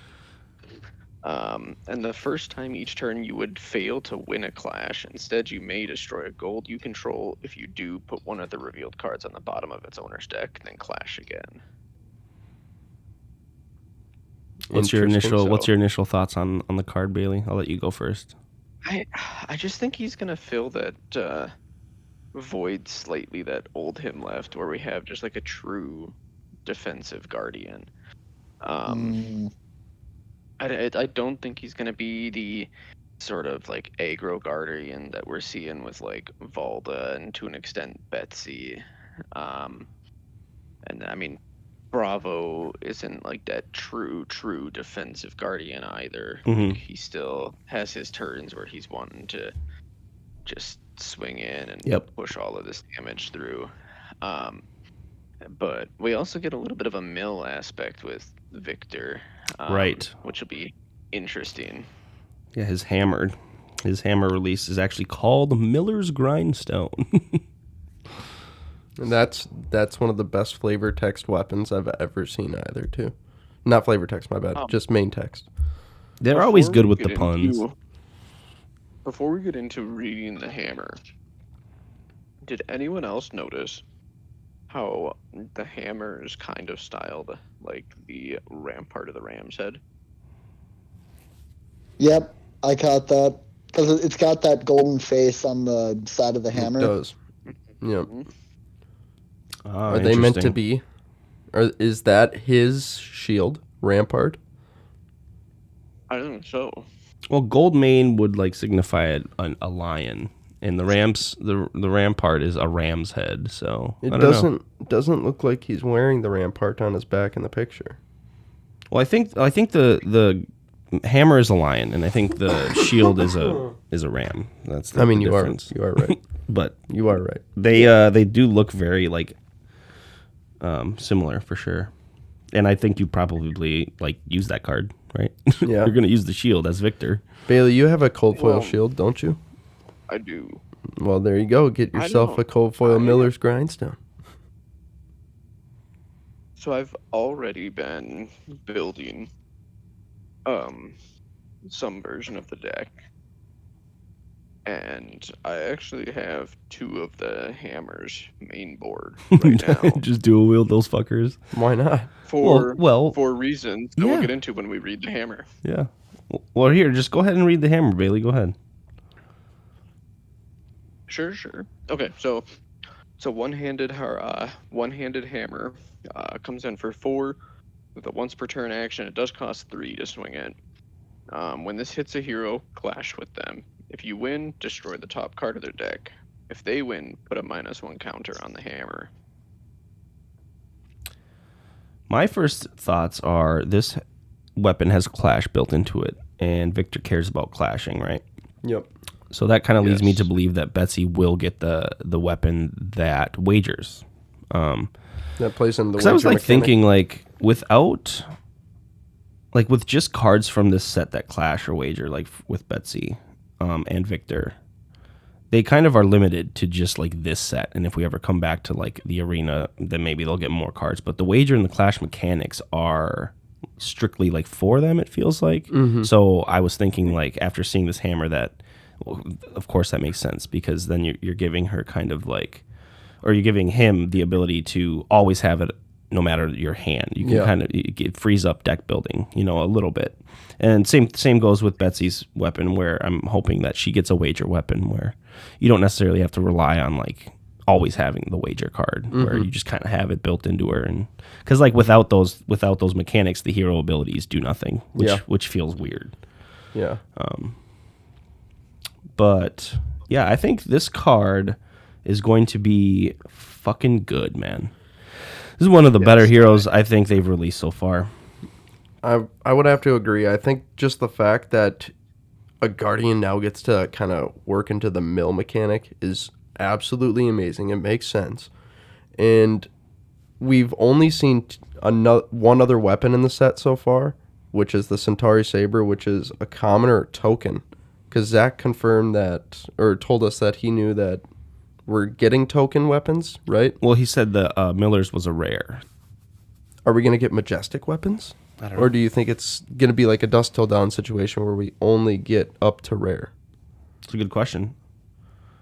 And the first time each turn you would fail to win a clash. Instead, you may destroy a gold you control. If you do, put one of the revealed cards on the bottom of its owner's deck, then clash again. What's your initial thoughts on the card, Bailey? I'll let you go first. I just think he's gonna fill that void slightly that old him left, where we have just like a true defensive guardian. I don't think he's gonna be the sort of like aggro guardian that we're seeing with like Valda and to an extent Betsy. And I mean, Bravo isn't like that true defensive guardian either. Like, he still has his turns where he's wanting to just swing in and push all of this damage through. But we also get a little bit of a mill aspect with Victor, right? Which will be interesting. Yeah, his hammer release is actually called Miller's Grindstone. And that's one of the best flavor text weapons I've ever seen either, too. Not flavor text, my bad. Just main text. They're always good with the puns. Before we get into reading the hammer, did anyone else notice how the hammer is kind of styled like the rampart of the ram's head? Yep, I caught that. Because it's got that golden face on the side of the hammer. It does. Yep. Are they meant to be? Or is that his shield, rampart? I think so. Well, gold mane would like signify a lion, and the rampart is a ram's head. So it doesn't look like he's wearing the rampart on his back in the picture. Well, I think the hammer is a lion, and I think the shield is a ram. That's the difference. You are right. But you are right. They do look very like similar for sure, and I think you probably like use that card, right? Yeah, you're gonna use the shield as Victor. Bailey, you have a cold foil shield, don't you? I do. Well, there you go. Get yourself a cold foil Miller's Grindstone. So I've already been building some version of the deck, and I actually have 2 of the hammers main board right now. Just dual wield those fuckers. Why not? For reasons that we'll get into when we read the hammer. Yeah. Well, here, just go ahead and read the hammer, Bailey. Go ahead. Sure. Okay, so one-handed hammer comes in for 4 with a once per turn action. It does cost 3 to swing it. When this hits a hero, clash with them. If you win, destroy the top card of their deck. If they win, put a -1 counter on the hammer. My first thoughts are this weapon has clash built into it, and Victor cares about clashing, right? Yep. So that kind of leads me to believe that Betsy will get the weapon that wagers. That plays in the wager because I was like mechanic. thinking like without, like with just cards from this set that clash or wager, like with Betsy and Victor, they kind of are limited to just like this set. And if we ever come back to like the arena, then maybe they'll get more cards. But the wager and the clash mechanics are strictly like for them, it feels like. Mm-hmm. So I was thinking like after seeing this hammer that, well, of course that makes sense, because then you're giving her kind of like, or you're giving him the ability to always have it no matter your hand. You can kind of, it frees up deck building, a little bit. And same goes with Betsy's weapon, where I'm hoping that she gets a wager weapon where you don't necessarily have to rely on like always having the wager card, where you just kind of have it built into her. And because like without those mechanics, the hero abilities do nothing, which feels weird. Yeah. But yeah, I think this card is going to be fucking good, man. This is one of the better heroes I think they've released so far. I would have to agree. I think just the fact that a Guardian now gets to kind of work into the mill mechanic is absolutely amazing. It makes sense. And we've only seen one other weapon in the set so far, which is the Centauri Saber, which is a common or token. Because Zach confirmed that, or told us that he knew that we're getting token weapons, right? Well, he said the Miller's was a rare. Are we going to get majestic weapons? I don't Or know. do you think it's going to be like a Dust Till Dawn situation where we only get up to rare? It's a good question.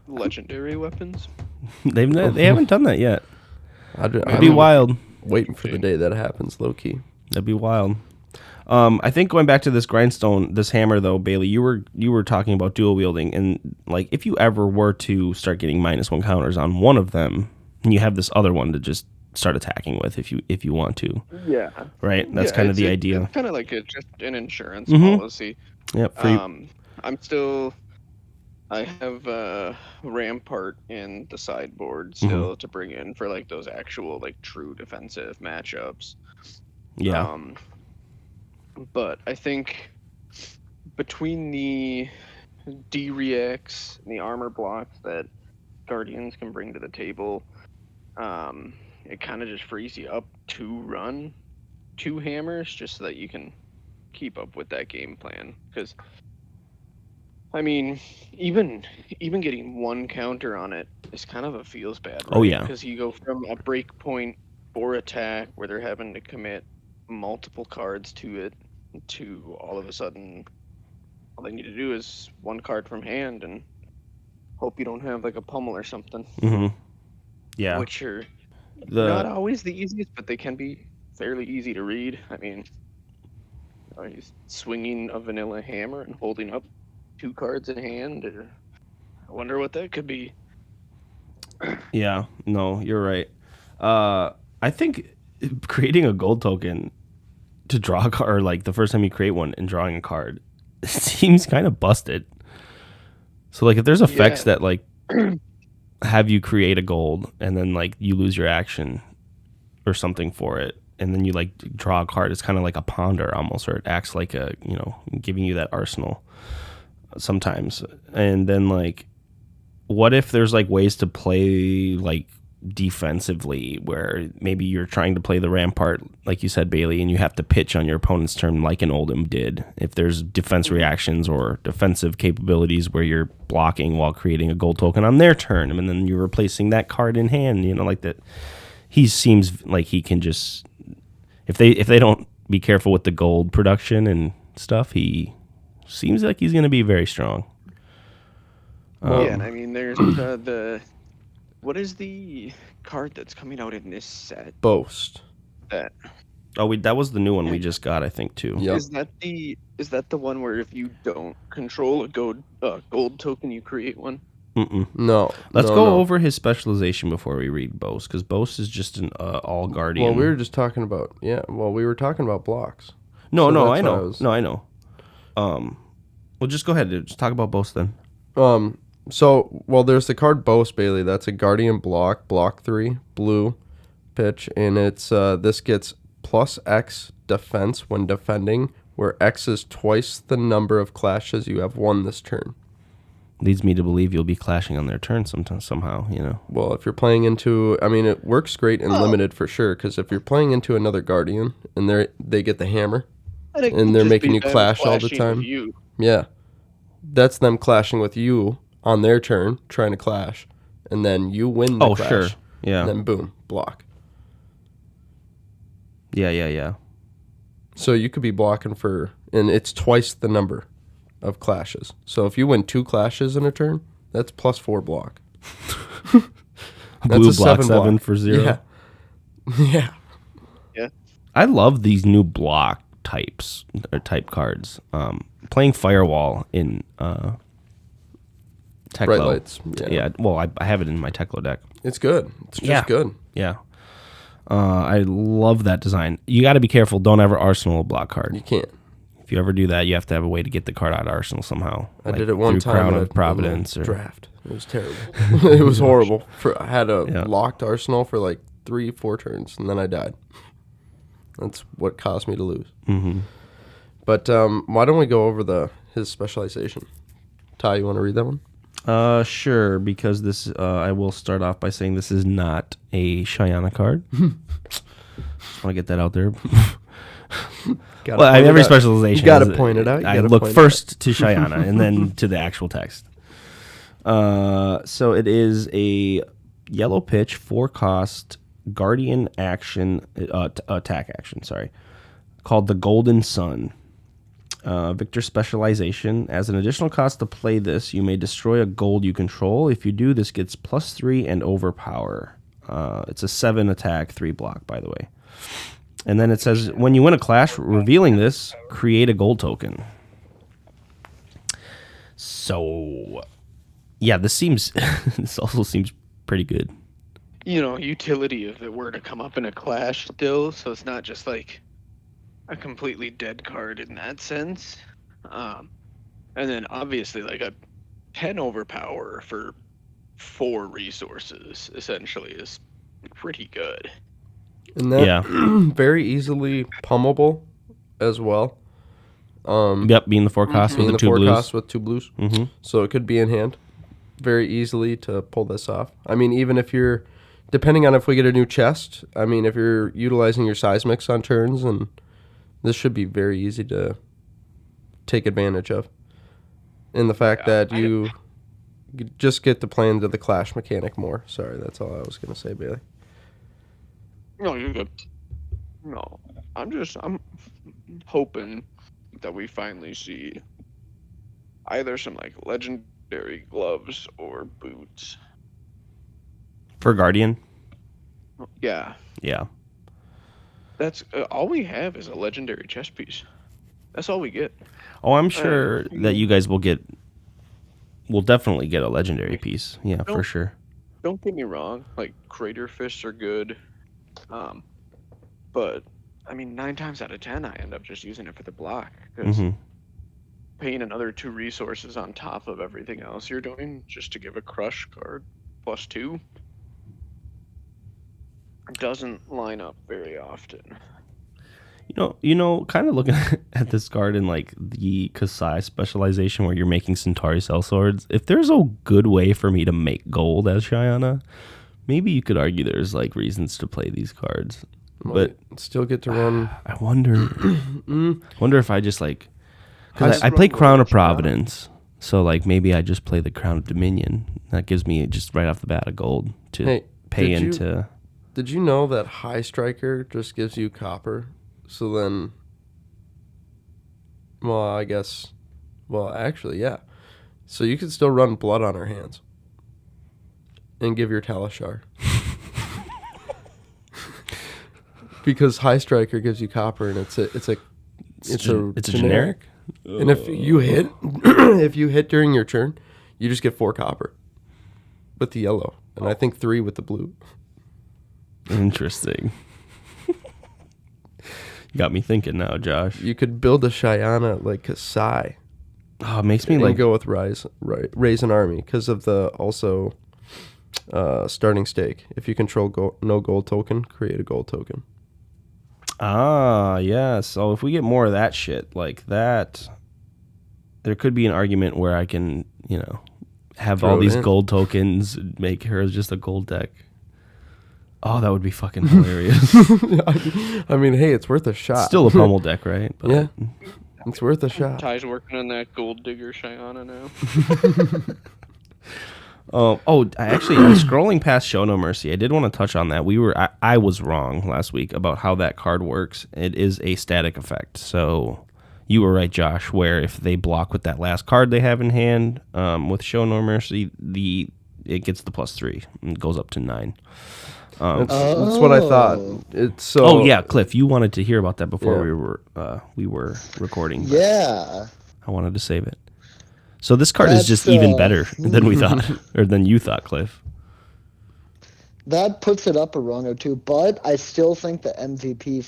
Legendary weapons. They haven't done that yet. I'd It'd be wild. waiting for the day that happens, low key. That'd be wild. I think going back to this grindstone, this hammer though, Bailey, you were talking about dual wielding, and like if you ever were to start getting -1 counters on one of them, and you have this other one to just start attacking with if you want to. Yeah. Right? That's kind of the idea. It's kind of like just an insurance Mhm. policy. Yep. I have Rampart in the sideboard Mm-hmm. still to bring in for like those actual like true defensive matchups. Yeah. But I think between the D-reacts and the armor blocks that Guardians can bring to the table, it kind of just frees you up to run 2 hammers just so that you can keep up with that game plan. Because, I mean, even getting 1 counter on it is kind of a feels bad. Right? Oh, yeah. Because you go from a break point for attack where they're having to commit multiple cards to it to all of a sudden all they need to do is 1 card from hand and hope you don't have like a pummel or something. Mm-hmm. Yeah. Which are not always the easiest, but they can be fairly easy to read. I mean, he's swinging a vanilla hammer and holding up 2 cards in hand. I wonder what that could be. Yeah. No, you're right. I think creating a gold token to draw a card, or like the first time you create one and drawing a card, seems kind of busted. So like if there's effects that like have you create a gold and then like you lose your action or something for it, and then you like draw a card, it's kind of like a ponder almost, or it acts like a, you know, giving you that arsenal sometimes. And then like what if there's like ways to play like defensively where maybe you're trying to play the Rampart, like you said, Bailey, and you have to pitch on your opponent's turn like an Oldham did. If there's defense reactions or defensive capabilities where you're blocking while creating a gold token on their turn, and then you're replacing that card in hand, you know, like that. He seems like he can just, if they don't be careful with the gold production and stuff, he seems like he's going to be very strong. Yeah, and I mean, there's what is the card that's coming out in this set? Boast. That that was the new one we just got, I think, too. Yep. Is that the one where if you don't control a gold token, you create one? Mm-mm. No. Let's no, go no. over his specialization before we read Boast, because Boast is just an all guardian. Well, we were just talking about we were talking about blocks. No, So no, that's I what know. I was- No, I know. Well, just go ahead. Just talk about Boast then. So, there's the card Boast, Bailey. That's a Guardian block 3, blue, pitch, and it's this gets plus X defense when defending, where X is twice the number of clashes you have won this turn. Leads me to believe you'll be clashing on their turn somehow, you know. Well, if you're playing into, I mean, it works great in limited for sure, because if you're playing into another Guardian and they get the hammer, and they're making you clash all the time. Yeah, that's them clashing with you on their turn, trying to clash, and then you win the clash. Sure. Yeah. And then boom, block. Yeah. So you could be blocking and it's twice the number of clashes. So if you win 2 clashes in a turn, that's plus 4 block. Blue a block 7 block. for 0. Yeah. I love these new block types or type cards. Playing Firewall in Teklo. Bright lights. Yeah. Well, I have it in my Teklo deck. It's good. It's just good. Yeah. I love that design. You got to be careful. Don't ever arsenal a block card. You can't. If you ever do that, you have to have a way to get the card out of arsenal somehow. I did it one through time. Crown in of Providence or draft. It was terrible. It was horrible. I had a locked arsenal for like 3-4 turns, and then I died. That's what caused me to lose. Mm-hmm. But why don't we go over his specialization? Ty, you want to read that one? Sure, because this I will start off by saying this is not a Shyana card. Just want to get that out there. Every specialization. You got to point it out. I look first to Shyana and then to the actual text. So it is a yellow pitch, 4-cost Guardian action, attack action. Sorry, called the Golden Sun. Victor specialization. As an additional cost to play this, you may destroy a gold you control. If you do, this gets +3 and overpower. It's a 7 attack, 3 block, by the way. And then it says, when you win a clash, revealing this, create a gold token. So, yeah, this also seems pretty good. Utility if it were to come up in a clash still, so it's not just like a completely dead card in that sense. And then obviously like a 10 overpower for 4 resources essentially is pretty good. And that very easily pummelable as well. Yep, being the forecast with the 2 blues. With 2 blues. Mm-hmm. So it could be in hand very easily to pull this off. I mean, even if you're, depending on if we get a new chest, I mean, if you're utilizing your seismics on turns, and this should be very easy to take advantage of. And the fact that you just get to play into the clash mechanic more. Sorry, that's all I was going to say, Bailey. No, you're good. No, I'm hoping that we finally see either some like legendary gloves or boots. For Guardian? Yeah. Yeah. That's all we have is a legendary chess piece. That's all we get. Oh, I'm sure that you guys will definitely get a legendary piece. Yeah, for sure. Don't get me wrong. Like, Crater Fists are good. But, I mean, 9 times out of 10, I end up just using it for the block. Because paying another 2 resources on top of everything else you're doing just to give a crush card +2 doesn't line up very often. Kind of looking at this card in like the Kasai specialization where you're making Centauri Cell Swords, if there's a good way for me to make gold as Shyana, maybe you could argue there's like reasons to play these cards. But still get to run. I wonder if I just like, because I play Crown of Providence, so like maybe I just play the Crown of Dominion. That gives me just right off the bat a gold to pay into. Did you know that High Striker just gives you copper? So then, actually, yeah. So you could still run blood on her hands and give your Talishar. Because High Striker gives you copper, and it's a generic. And if you hit during your turn, you just get 4 copper with the yellow, and I think 3 with the blue. Interesting. You got me thinking now, Josh. You could build a Shyana like Kasai. Oh, it makes me like go with raise an army because of the also starting stake. If you control no gold token, create a gold token. Ah, yeah. So if we get more of that shit like that, there could be an argument where I can, have all these gold tokens, and make her just a gold deck. Oh, that would be fucking hilarious. I mean, hey, it's worth a shot. Still a pummel deck, right? But yeah, it's worth a shot. Ty's working on that gold digger Shyana now. I'm scrolling past Show No Mercy. I did want to touch on that. I was wrong last week about how that card works. It is a static effect. So you were right, Josh, where if they block with that last card they have in hand, with Show No Mercy, it gets the +3 and goes up to 9. That's what I thought. It's so. Oh yeah, Cliff, you wanted to hear about that before we were recording. Yeah, I wanted to save it. So this card is just even better than we thought, or than you thought, Cliff. That puts it up a rung or two, but I still think the MVP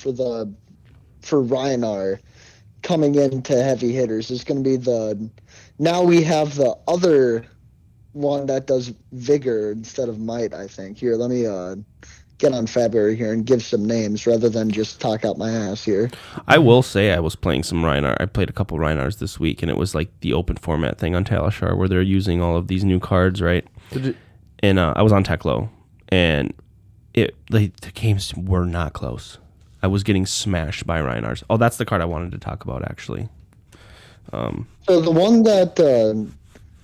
for Rhinar coming into heavy hitters is going to be now we have the other one that does vigor instead of might, I think. Here, let me get on February here and give some names rather than just talk out my ass here. I will say I was playing some Rhinar. I played a couple Rhinars this week, and it was like the open format thing on Talishar where they're using all of these new cards, right? And I was on Teklo, and the games were not close. I was getting smashed by Rhinars. Oh, that's the card I wanted to talk about, actually. So the one that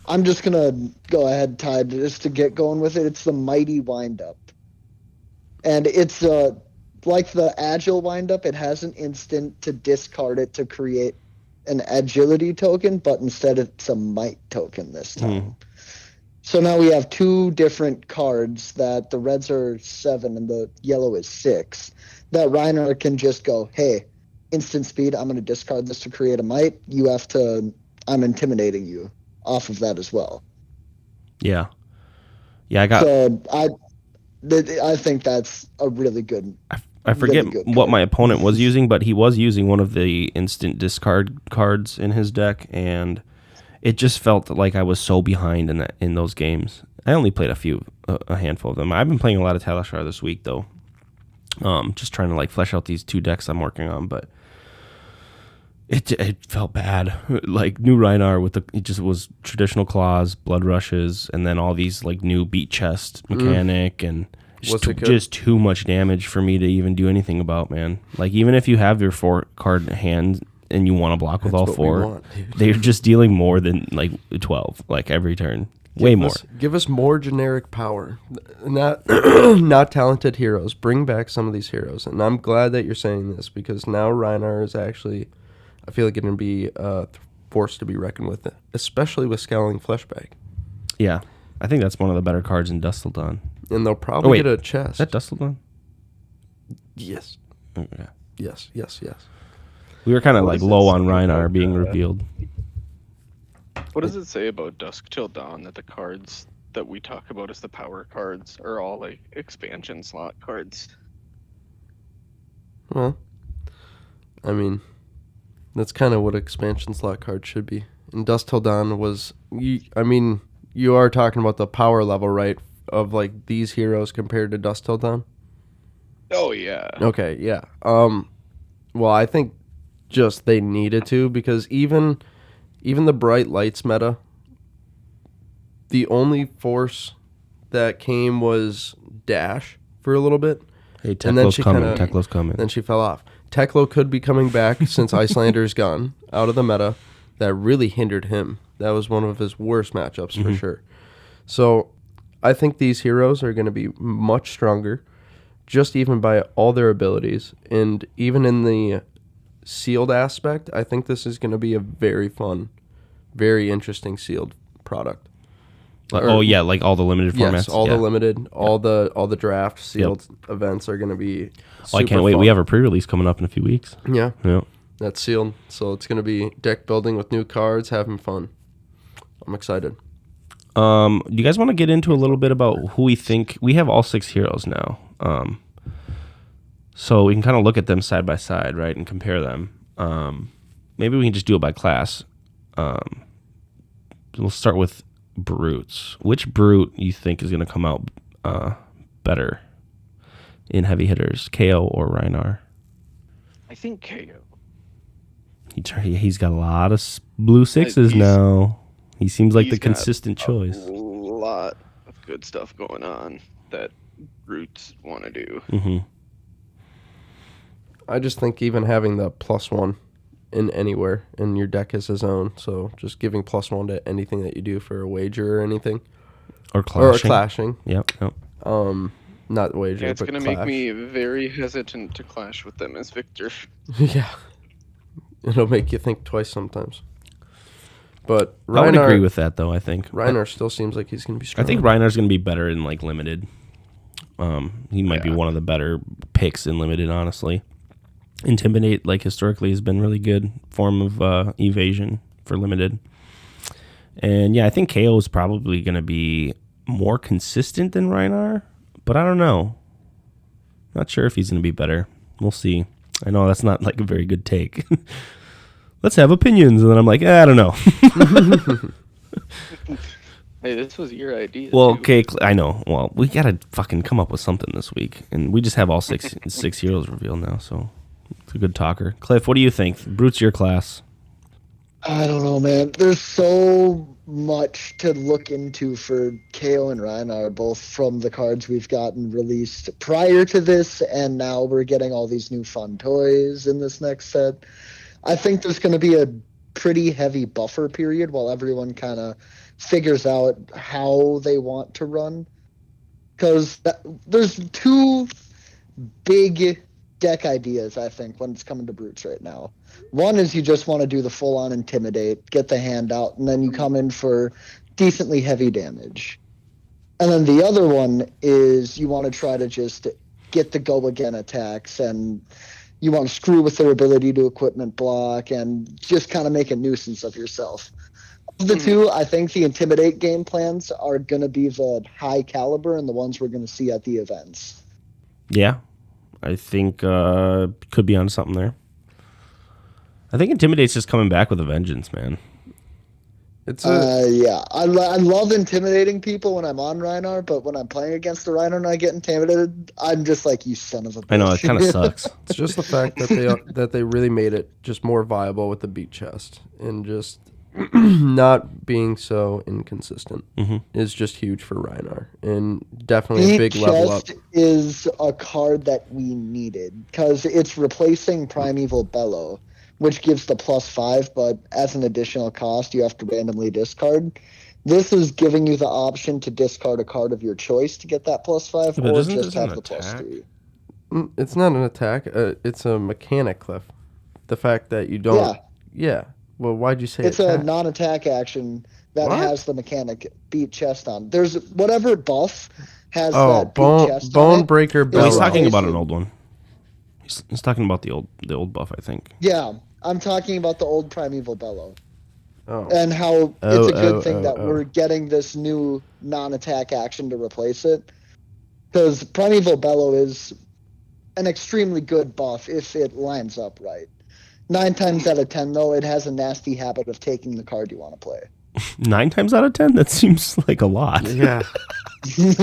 I'm just going to go ahead, Ty, just to get going with it, it's the Mighty Windup. And it's like the agile windup, it has an instant to discard it to create an agility token, but instead it's a might token this time. So now we have two different cards that the reds are 7 and the yellow is 6. That Reiner can just go, hey, instant speed, I'm going to discard this to create a might. You have to, I'm intimidating you off of that as well. Yeah. Yeah, I got. So I think that's a really good. I forget really good what card. my opponent was using, but he was using one of the instant discard cards in his deck, and it just felt like I was so behind in those games. I only played a handful of them. I've been playing a lot of Talishar this week though. Just trying to like flesh out these 2 decks I'm working on, but it felt bad. Like new Rhinar it just was traditional claws, blood rushes, and then all these like new beat chest mechanic and just too much damage for me to even do anything about, man. Like even if you have your 4-card hand and you want to block with all 4, they're just dealing more than like 12, like every turn. Way more. Give us more generic power. Not talented heroes. Bring back some of these heroes. And I'm glad that you're saying this because now Rhinar is actually, I feel like, going to be a force to be reckoned with, especially with Scowling Fleshbag. Yeah. I think that's one of the better cards in Dust Till Dawn. And they'll probably get a chest. Is that Dust Till Dawn? Yes. Okay. Yes. We were kind of like low on Rhinar being revealed. What does it say about Dusk Till Dawn that the cards that we talk about as the power cards are all like expansion slot cards? Well, I mean, that's kind of what expansion slot cards should be. And Dusk Till Dawn was, you are talking about the power level, right? Of like these heroes compared to Dusk Till Dawn? Oh, yeah. Okay, yeah. Well, I think just they needed to because even the Bright Lights meta, the only force that came was Dash for a little bit. Hey, Teklo's coming. Then she fell off. Teklo could be coming back since Icelander's gone out of the meta. That really hindered him. That was one of his worst matchups for sure. So I think these heroes are going to be much stronger, just even by all their abilities. And even in the sealed aspect, I think this is going to be a very fun, very interesting sealed product. Like all the limited formats. Yes, the limited, all the draft sealed events are going to be super I can't wait. fun. We have a pre-release coming up in a few weeks. Yeah. Yeah. That's sealed. So it's going to be deck building with new cards, having fun. I'm excited. Do you guys want to get into a little bit about who we think we have all 6 heroes now? So we can kind of look at them side by side, right, and compare them. Maybe we can just do it by class. We'll start with brutes. Which brute you think is going to come out better in heavy hitters, KO or Rhinar? I think KO. He's got a lot of blue 6s now. He seems like the consistent choice. A lot of good stuff going on that brutes want to do. Mm-hmm. I just think even having the +1 in anywhere in your deck is his own. So just giving +1 to anything that you do for a wager or anything. Or clashing. Yep. Not wager, yeah, it's but going to clash. make me very hesitant to clash with them as Victor. Yeah. It'll make you think twice sometimes. But I would agree with that, though, I think. Reiner still seems like he's going to be strong. I think Reiner's going to be better in, like, limited. He might be one of the better picks in limited, honestly. Intimidate, like, historically has been really good form of evasion for limited. And, yeah, I think KO is probably going to be more consistent than Reiner, but I don't know. Not sure if he's going to be better. We'll see. I know that's not, like, a very good take. Let's have opinions. And then I'm like, I don't know. Hey, this was your idea. Well, too. okay, I know. Well, we got to fucking come up with something this week. And we just have all six heroes revealed now, so it's a good talker. Cliff, what do you think? Brute's your class. I don't know, man. There's so much to look into for KO and Rhinar, both from the cards we've gotten released prior to this, and now we're getting all these new fun toys in this next set. I think there's going to be a pretty heavy buffer period while everyone kind of figures out how they want to run. Because there's two big deck ideas, I think, when it's coming to brutes right now. One is you just want to do the full-on intimidate, get the hand out, and then you come in for decently heavy damage. And then the other one is you want to try to just get the go-again attacks, and you want to screw with their ability to equipment block and just kind of make a nuisance of yourself. Of the two, I think the intimidate game plans are going to be the high caliber and the ones we're going to see at the events. Yeah, I think could be on something there. I think Intimidate's just coming back with a vengeance, man. Yeah, I love intimidating people when I'm on Rhinar, but when I'm playing against the Rhinar and I get intimidated, I'm just like, you son of a bitch. I know, it kind of sucks. It's just the fact that they really made it just more viable with the beat chest, and just not being so inconsistent is just huge for Rhinar, and definitely a big level up. Is a card that we needed because it's replacing Primeval Bellow, which gives the +5, but as an additional cost, you have to randomly discard. This is giving you the option to discard a card of your choice to get that +5, or just have the +3. It's not an attack. It's a mechanic, Cliff. The fact that you don't... Yeah. Well, why'd you say it's attack? A non-attack action that has the mechanic beat chest on. There's whatever buff has that beat chest on it. Bonebreaker Bellow. He's talking about an old one. He's talking about the old buff, I think. Yeah, I'm talking about the old Primeval Bellow. And how it's a good thing that we're getting this new non-attack action to replace it. Because Primeval Bellow is an extremely good buff if it lines up right. 9 times out of 10, though, it has a nasty habit of taking the card you want to play. 9 times out of 10? That seems like a lot. Yeah. You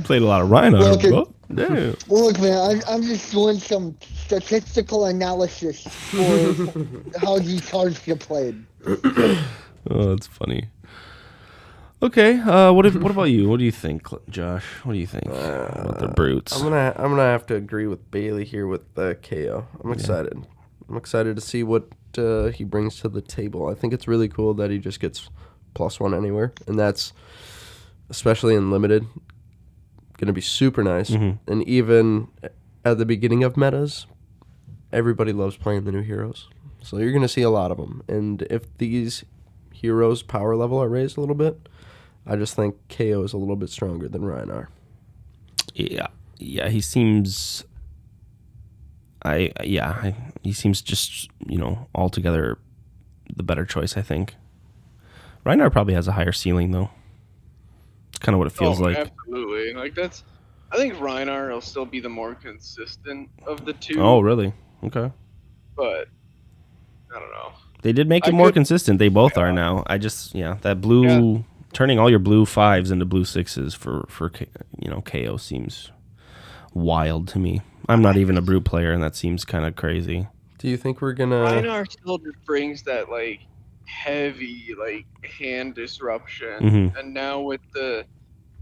played a lot of Rhinar, bro. Damn. Look, man, I'm just doing some statistical analysis for how these cards get played. Oh, that's funny. Okay, what about you? What do you think, Josh? What do you think about the brutes? I'm gonna have to agree with Bailey here with the KO. I'm excited. I'm excited to see what he brings to the table. I think it's really cool that he just gets +1 anywhere, and that's especially in limited going to be super nice. And even at the beginning of metas, everybody loves playing the new heroes, so you're going to see a lot of them. And if these heroes' power level are raised a little bit, I just think KO is a little bit stronger than Rhinar. Yeah, he seems. He seems just altogether the better choice. I think Rhinar probably has a higher ceiling though. It's kind of what it feels like. Absolutely, I think Rhinar will still be the more consistent of the two. Oh, really? Okay. But I don't know. They did make it more consistent. They both are now. I just that blue. Turning all your blue 5s into blue 6s for KO seems wild to me. I'm not even a brute player, and that seems kind of crazy. Do you think we're gonna? Rhinar still just brings that heavy hand disruption, and now with the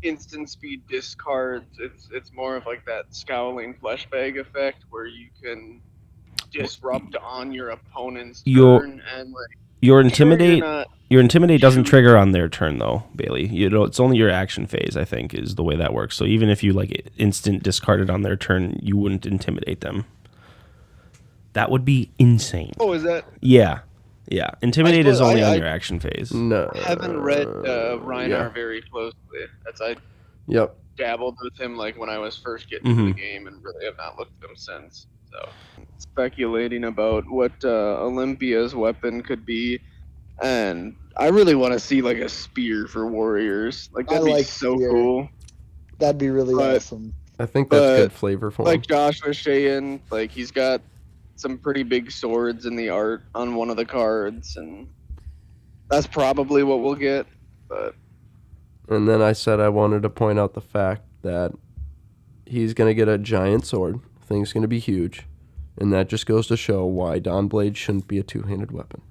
instant speed discards, it's more of that scowling flesh bag effect where you can disrupt on your opponent's turn and your intimidate doesn't trigger on their turn though, Bailey. It's only your action phase, I think, is the way that works. So even if you instant discarded on their turn, you wouldn't intimidate them. That would be insane. Oh, is that? Yeah. Intimidate is only on your action phase. No, I haven't read Rhinar very closely. I dabbled with him when I was first getting into the game, and really have not looked at him since. So speculating about what Olympia's weapon could be, and I really want to see a spear for warriors. That'd be so cool. That'd be really awesome. I think that's good flavor for him. Like Josh was saying, he's got some pretty big swords in the art on one of the cards, and that's probably what we'll get. And then I said I wanted to point out the fact that he's gonna get a giant sword. Thing's gonna be huge. And that just goes to show why Dawnblade shouldn't be a two-handed weapon.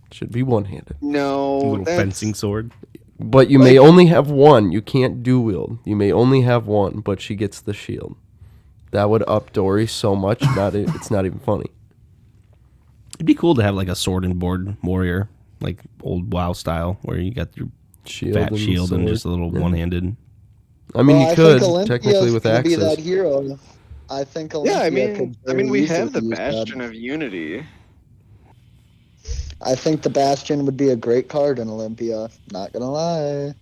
It should be one-handed. No, a little fencing sword. But you may only have one. You can't dual wield. You may only have one, but she gets the shield. That would up Dory so much, it's not even funny. It'd be cool to have a sword and board warrior, old WoW style, where you got your fat shield and just a little one-handed. I mean, you could technically with access. access. Be that hero. I think Yeah, Olympia could very we easily have the use Bastion that. of Unity. I think the Bastion would be a great card in Olympia. Not gonna lie.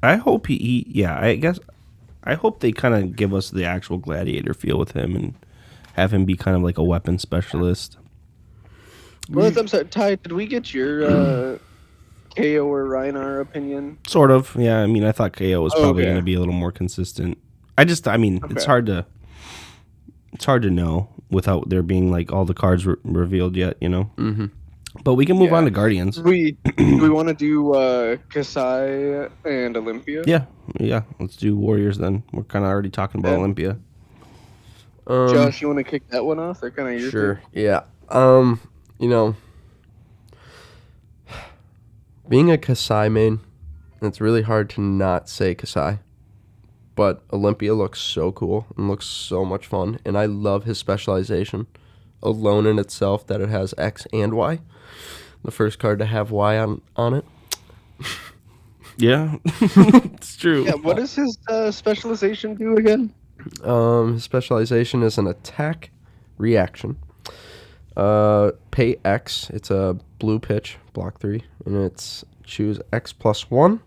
I hope yeah, I guess I hope they kind of give us the actual gladiator feel with him and have him be kind of like a weapon specialist. Well, I'm sorry, Ty, did we get your KO or Rhinar opinion? Sort of, yeah. I mean, I thought KO was probably Okay. going to be a little more consistent. It's Okay. hard to know without there being like all the cards revealed yet, you know. Mm-hmm. But we can move Yeah. on to Guardians. Do we want to do Kasai and Olympia? Yeah. Let's do Warriors then. We're kind of already talking about Yeah. Olympia. Josh, you want to kick that one off? They're kind of your Sure. thing? Yeah. You know, being a Kasai main, it's really hard to not say Kasai. But Olympia looks so cool and looks so much fun, and I love his specialization alone in itself that it has X and Y. The first card to have Y on it. Yeah, it's true. Yeah, what does his specialization do again? His specialization is an attack reaction. Pay X. It's a blue pitch, block 3, and it's choose X plus 1,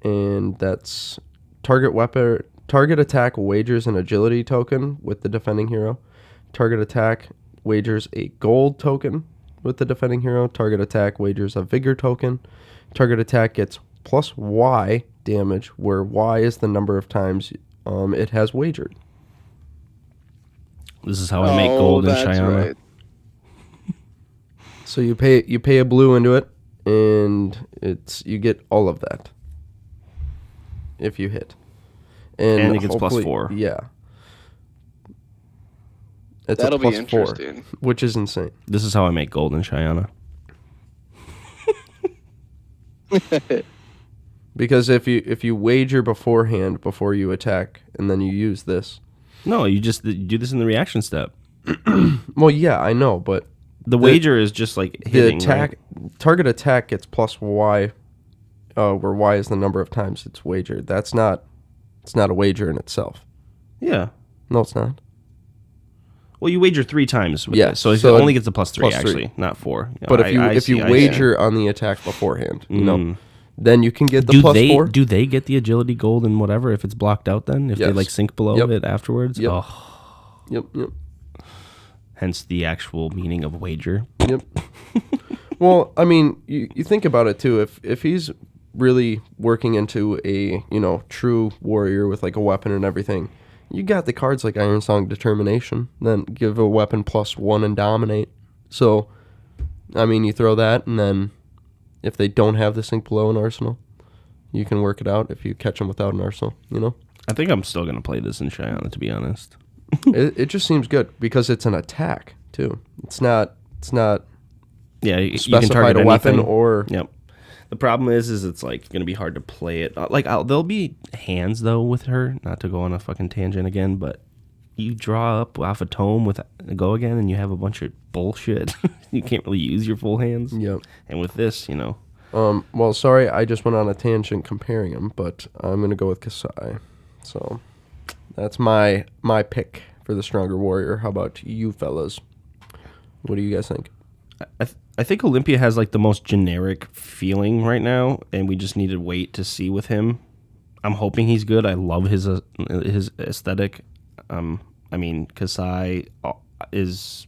and that's target weapon, target attack wagers an agility token with the defending hero. Target attack wagers a gold token with the defending hero. Target attack wagers a vigor token. Target attack gets plus Y damage, where Y is the number of times it has wagered. This is how I make gold in that's Cheyenne. right. So you pay a blue into it, and you get all of that if you hit. And it gets plus hopefully- 4. Yeah. It's That'll a plus be 4, interesting. which is insane. This is how I make gold in Cheyenne. Because if you wager beforehand before you attack, and then you use this. No, you just do this in the reaction step. Well, yeah, I know, but The wager is just like the hitting, attack right? target attack gets plus Y, where Y is the number of times it's wagered. It's not a wager in itself. Yeah. No, it's not. Well, you wager 3 times with Yeah, this, so, so it only gets a plus 3 plus 3. actually, not 4. You know, But if you I if see, you I see. wager on the attack beforehand, you know, Mm. then you can get the do plus they 4. do they get the agility gold and whatever if it's blocked out? Then if they Yes. like sink below Yep. it afterwards, Yep. oh, Yep. hence the actual meaning of wager. Yep. Well, I mean, you think about it too. If he's really working into a true warrior with like a weapon and everything, you got the cards like Iron Song Determination. Then give a weapon plus 1 and dominate. So, I mean, you throw that, and then if they don't have the sink below an arsenal, you can work it out if you catch them without an arsenal. You know, I think I'm still gonna play this in Cheyenne, to be honest. it just seems good because it's an attack too. It's not Yeah, you can specified target a weapon anything. or Yep. The problem is it's like gonna be hard to play it. There'll be hands though with her. Not to go on a fucking tangent again, but you draw up off a tome with a go again, and you have a bunch of bullshit. You can't really use your full hands. Yep. And with this, Well, sorry, I just went on a tangent comparing them, but I'm going to go with Kasai. So that's my pick for the stronger warrior. How about you fellas? What do you guys think? I think Olympia has like the most generic feeling right now, and we just need to wait to see with him. I'm hoping he's good. I love his aesthetic. I mean, Kasai is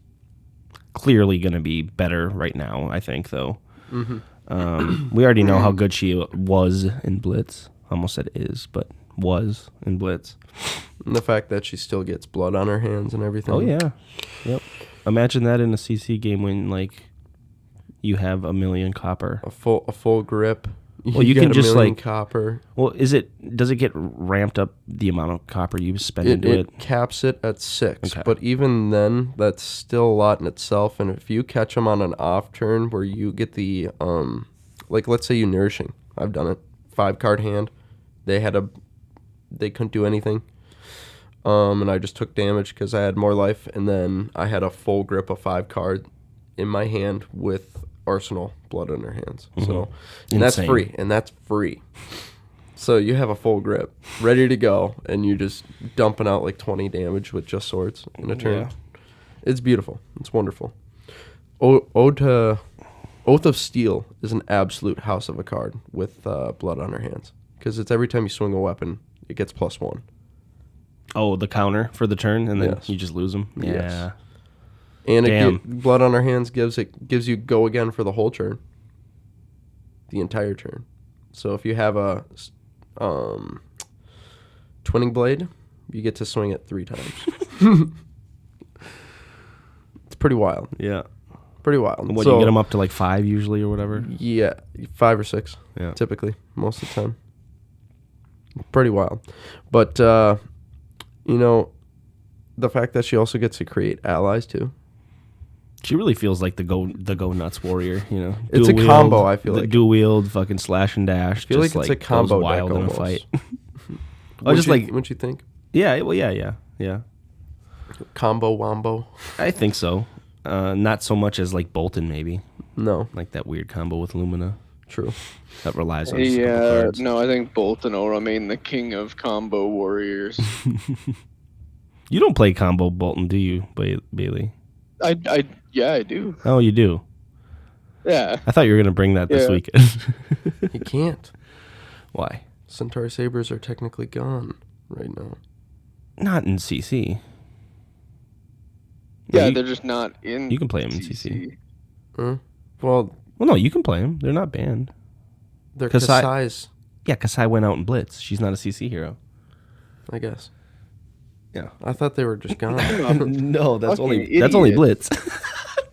clearly going to be better right now, I think, though. Mm-hmm. We already know how good she was in Blitz. Almost said is, but was in Blitz. And the fact that she still gets blood on her hands and everything. Oh, yeah. Yep. Imagine that in a CC game when, like, you have 1,000,000 copper. A full grip. Well, you get can a just, 1,000,000 like- copper. Well, does it get ramped up the amount of copper you spend into it? It caps it at 6, Okay. but even then, that's still a lot in itself. And if you catch them on an off turn where you get the like let's say you nourishing, I've done it, 5-card hand, they couldn't do anything, and I just took damage because I had more life, and then I had a full grip of 5-card in my hand with Arsenal blood in their hands. So, and that's Insane. free, So you have a full grip, ready to go, and you're just dumping out like 20 damage with just swords in a turn. Yeah. It's beautiful. It's wonderful. Oath of Steel is an absolute house of a card with blood on her hands. Because it's every time you swing a weapon, it gets +1. Oh, the counter for the turn, and then Yes. you just lose them? Yeah. Yes. And blood on her hands gives you go again for the whole turn. The entire turn. So if you have a twinning blade, you get to swing it 3 times. It's pretty wild. Yeah. Pretty wild. What, So, you get them up to like 5 usually or whatever? Yeah, 5 or 6, Yeah. typically, most of the time. Pretty wild. But, the fact that she also gets to create allies, too. She really feels like the go nuts warrior, you know. It's a Dual combo, wield, I feel like. dual wield, fucking slash and dash. I feel just like it's a combo goes wild deck in a almost. fight. Wouldn't like you think? yeah, well, yeah. Combo wombo? I think so. Not so much as like Bolton, maybe No, like that weird combo with Lumina true. that relies on just a couple Yeah, cards. no, I think Bolton will remain the king of combo warriors. You don't play combo Bolton, do you, Bailey? Yeah, I do. Oh, you do. Yeah. I thought you were gonna bring that this Yeah. weekend. You can't. Why? Centauri Sabers are technically gone right now. Not in CC. Yeah, you, they're just not in. you can play them in CC. Huh? Well, Well, no, you can play them. They're not banned. they're Kasai- Kasai's, Yeah, Kasai went out in Blitz. She's not a CC hero. I guess. Yeah. I thought they were just gone. No, that's Fucking only idiot. Blitz.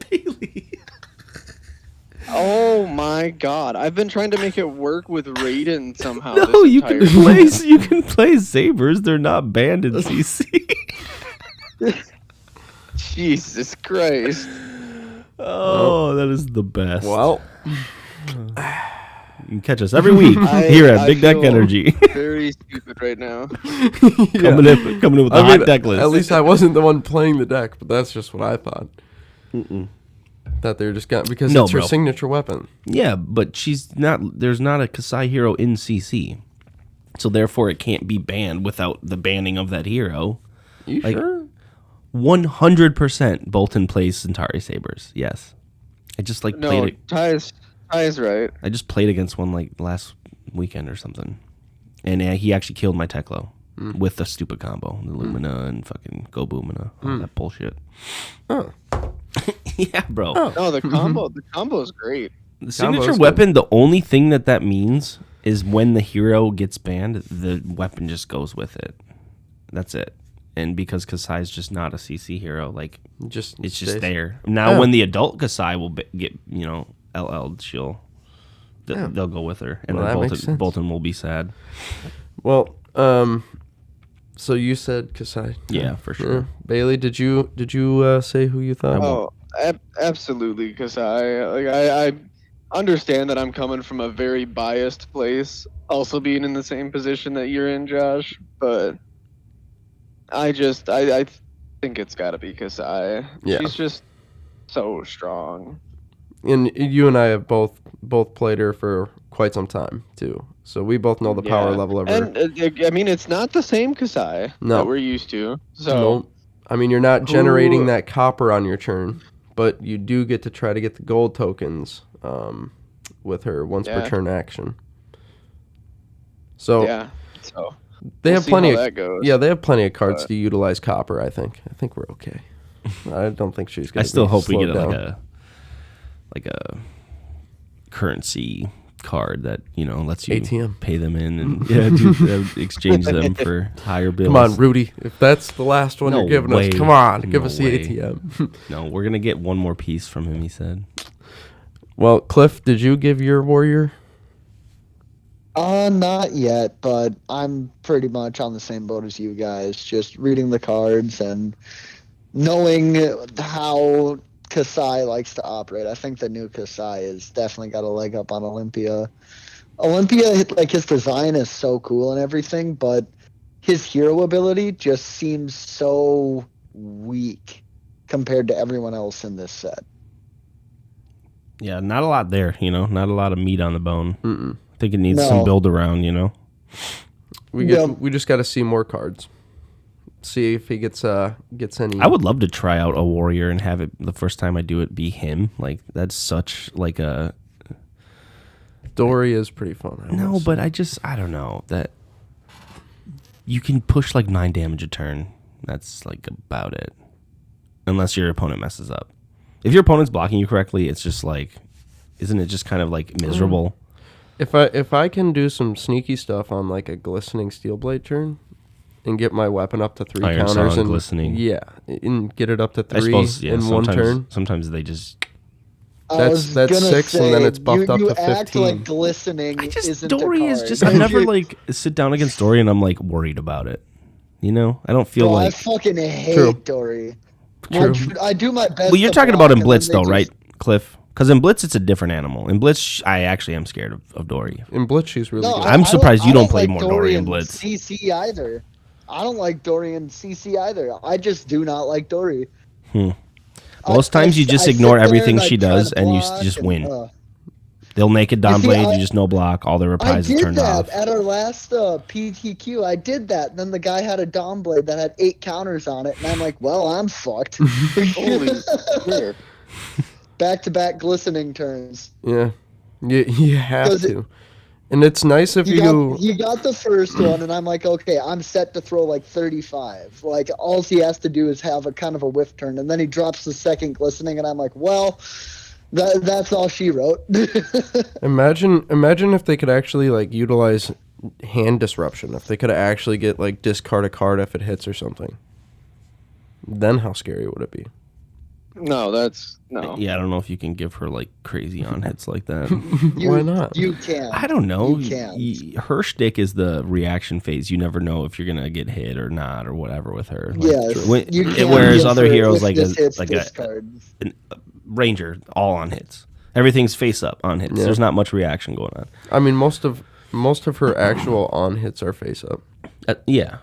Bailey. Oh my god! I've been trying to make it work with Raiden somehow. No, this you can entire play. time. You can play Sabers. They're not banned in CC. Jesus Christ! Oh, that is the best. Well, you can catch us every week here at I Big Deck feel Energy. Very stupid right now. coming in with a hot deck list. At least I wasn't the one playing the deck, but that's just what I thought. That they're just got because No, it's her bro. signature weapon. Yeah, but she's not. There's not a Kasai hero in CC, so therefore it can't be banned without the banning of that hero. You Like- sure? 100% Bolton plays Centauri Sabers. Yes, I just played No, it. Ty's right. I just played against one like last weekend or something, and he actually killed my Teklo with the stupid combo, the Lumina and fucking Go Boomina, all that bullshit. Oh. Yeah, bro. No, the combo is great. The signature Combo's weapon, the only thing that means is when the hero gets banned, the weapon just goes with it. That's it. And because Kasai's just not a CC hero, like it's just stays. there. Now, Yeah. when the adult Kasai will get, LL'd, they'll go with her, and Well, then that makes sense. Bolton will be sad. Well, so you said Kasai. Yeah, for sure. Yeah. Bailey, did you say who you thought? Oh, absolutely. Because I understand that I'm coming from a very biased place, also being in the same position that you're in, Josh. But I think it's got to be Kasai. Yeah. She's just so strong. And you and I have both played her for quite some time too, so we both know the power Yeah. level of her. And I mean, it's not the same Kasai No. that we're used to. So No, I mean you're not generating Who- that copper on your turn, but you do get to try to get the gold tokens with her once per Yeah. turn action. So yeah. So they we'll have see plenty how of that goes. yeah, they have plenty of cards But- to utilize copper. I think we're okay. I don't think she's gonna. I still be hope we slowed get down. like a currency card that lets you ATM. pay them in and exchange them for higher bills. Come on, Rudy. If that's the last one No you're giving way. us, come on, give No us the way. ATM. No, we're gonna get one more piece from him. He said. Well, Cliff, did you give your warrior? Not yet, but I'm pretty much on the same boat as you guys. Just reading the cards and knowing how Kasai likes to operate. I think the new Kasai has definitely got a leg up on Olympia. Olympia, like his design is so cool and everything, but his hero ability just seems so weak compared to everyone else in this set. Yeah, not a lot there. Not a lot of meat on the bone. Mm-mm. I think it needs No. some build around. We just got to see more cards. See if he gets any. I would love to try out a warrior and have it the first time I do it be him. Like that's such like a. Dory is pretty fun. No, but I don't know that. You can push like 9 damage a turn. That's like about it, unless your opponent messes up. If your opponent's blocking you correctly, it's just like, isn't it just kind of like miserable? If I can do some sneaky stuff on like a glistening steel blade turn. And get my weapon up to 3 Iron counters Song, and glistening. Yeah, and get it up to 3 I suppose, yeah, in one turn. Sometimes they just. That's 6, and then it's buffed up to 15. You act like glistening isn't Dory a card. is just. I never like sit down against Dory and I'm like worried about it. You know, I don't feel like. I fucking hate True. Dory. True. I do my best. Well, you're to talking block, about in and Blitz then though, they right, just- Cliff? Because in Blitz it's a different animal. In Blitz, I actually am scared of Dory. In Blitz, she's really No, good. I'm surprised you don't play like more Dory in Blitz. CC either. I don't like Dory and CC either. I just do not like Dory. Most times you just I ignore sit there everything and I she try does to and you block just and, win. They'll naked Dom You see, Blade, I- you just no block, all their I replies is did turned that off. at our last PTQ. I did that. And then the guy had a Dom Blade that had 8 counters on it. And I'm like, well, I'm fucked. Holy shit. Back-to-back glistening turns. Yeah, you have 'Cause to. And it's nice if He you. got the first one, and I'm like, okay, I'm set to throw like 35. Like, all he has to do is have a kind of a whiff turn, and then he drops the second glistening, and I'm like, well, that's all she wrote. Imagine if they could actually like utilize hand disruption. If they could actually get like discard a card if it hits or something. Then how scary would it be? No, that's no. Yeah, I don't know if you can give her like crazy on hits like that. Why not? You can. I don't know. You can. Her shtick is the reaction phase. You never know if you're gonna get hit or not or whatever with her. Like, Yes, you can whereas give other her heroes if like this hits a discard. Ranger, all on hits. Everything's face up on hits. Yeah. There's not much reaction going on. I mean, most of her actual on hits are face up. Yeah,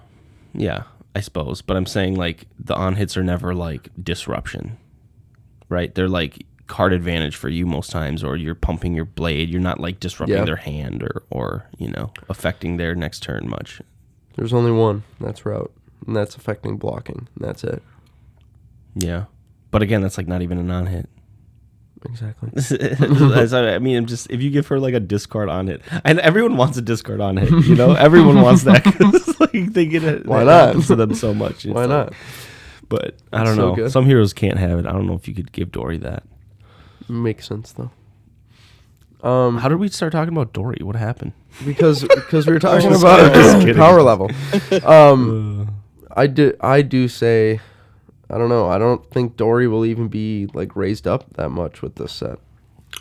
I suppose. But I'm saying like the on hits are never like disruption, right? They're like card advantage for you most times, or you're pumping your blade. You're not like disrupting their hand or affecting their next turn much. There's only one. That's route, and that's affecting blocking. And that's it. Yeah, but again, that's like not even a non-hit. Exactly. I mean, I'm just if you give her like a discard on hit, and everyone wants a discard on hit, everyone wants that because like they get it. Why it not? happens to them so much. Why not? But I It's don't so know. good. Some heroes can't have it. I don't know if you could give Dory that. Makes sense though. How did we start talking about Dory? What happened? Because we were talking Just about kidding. power level. I do say, I don't know. I don't think Dory will even be like raised up that much with this set.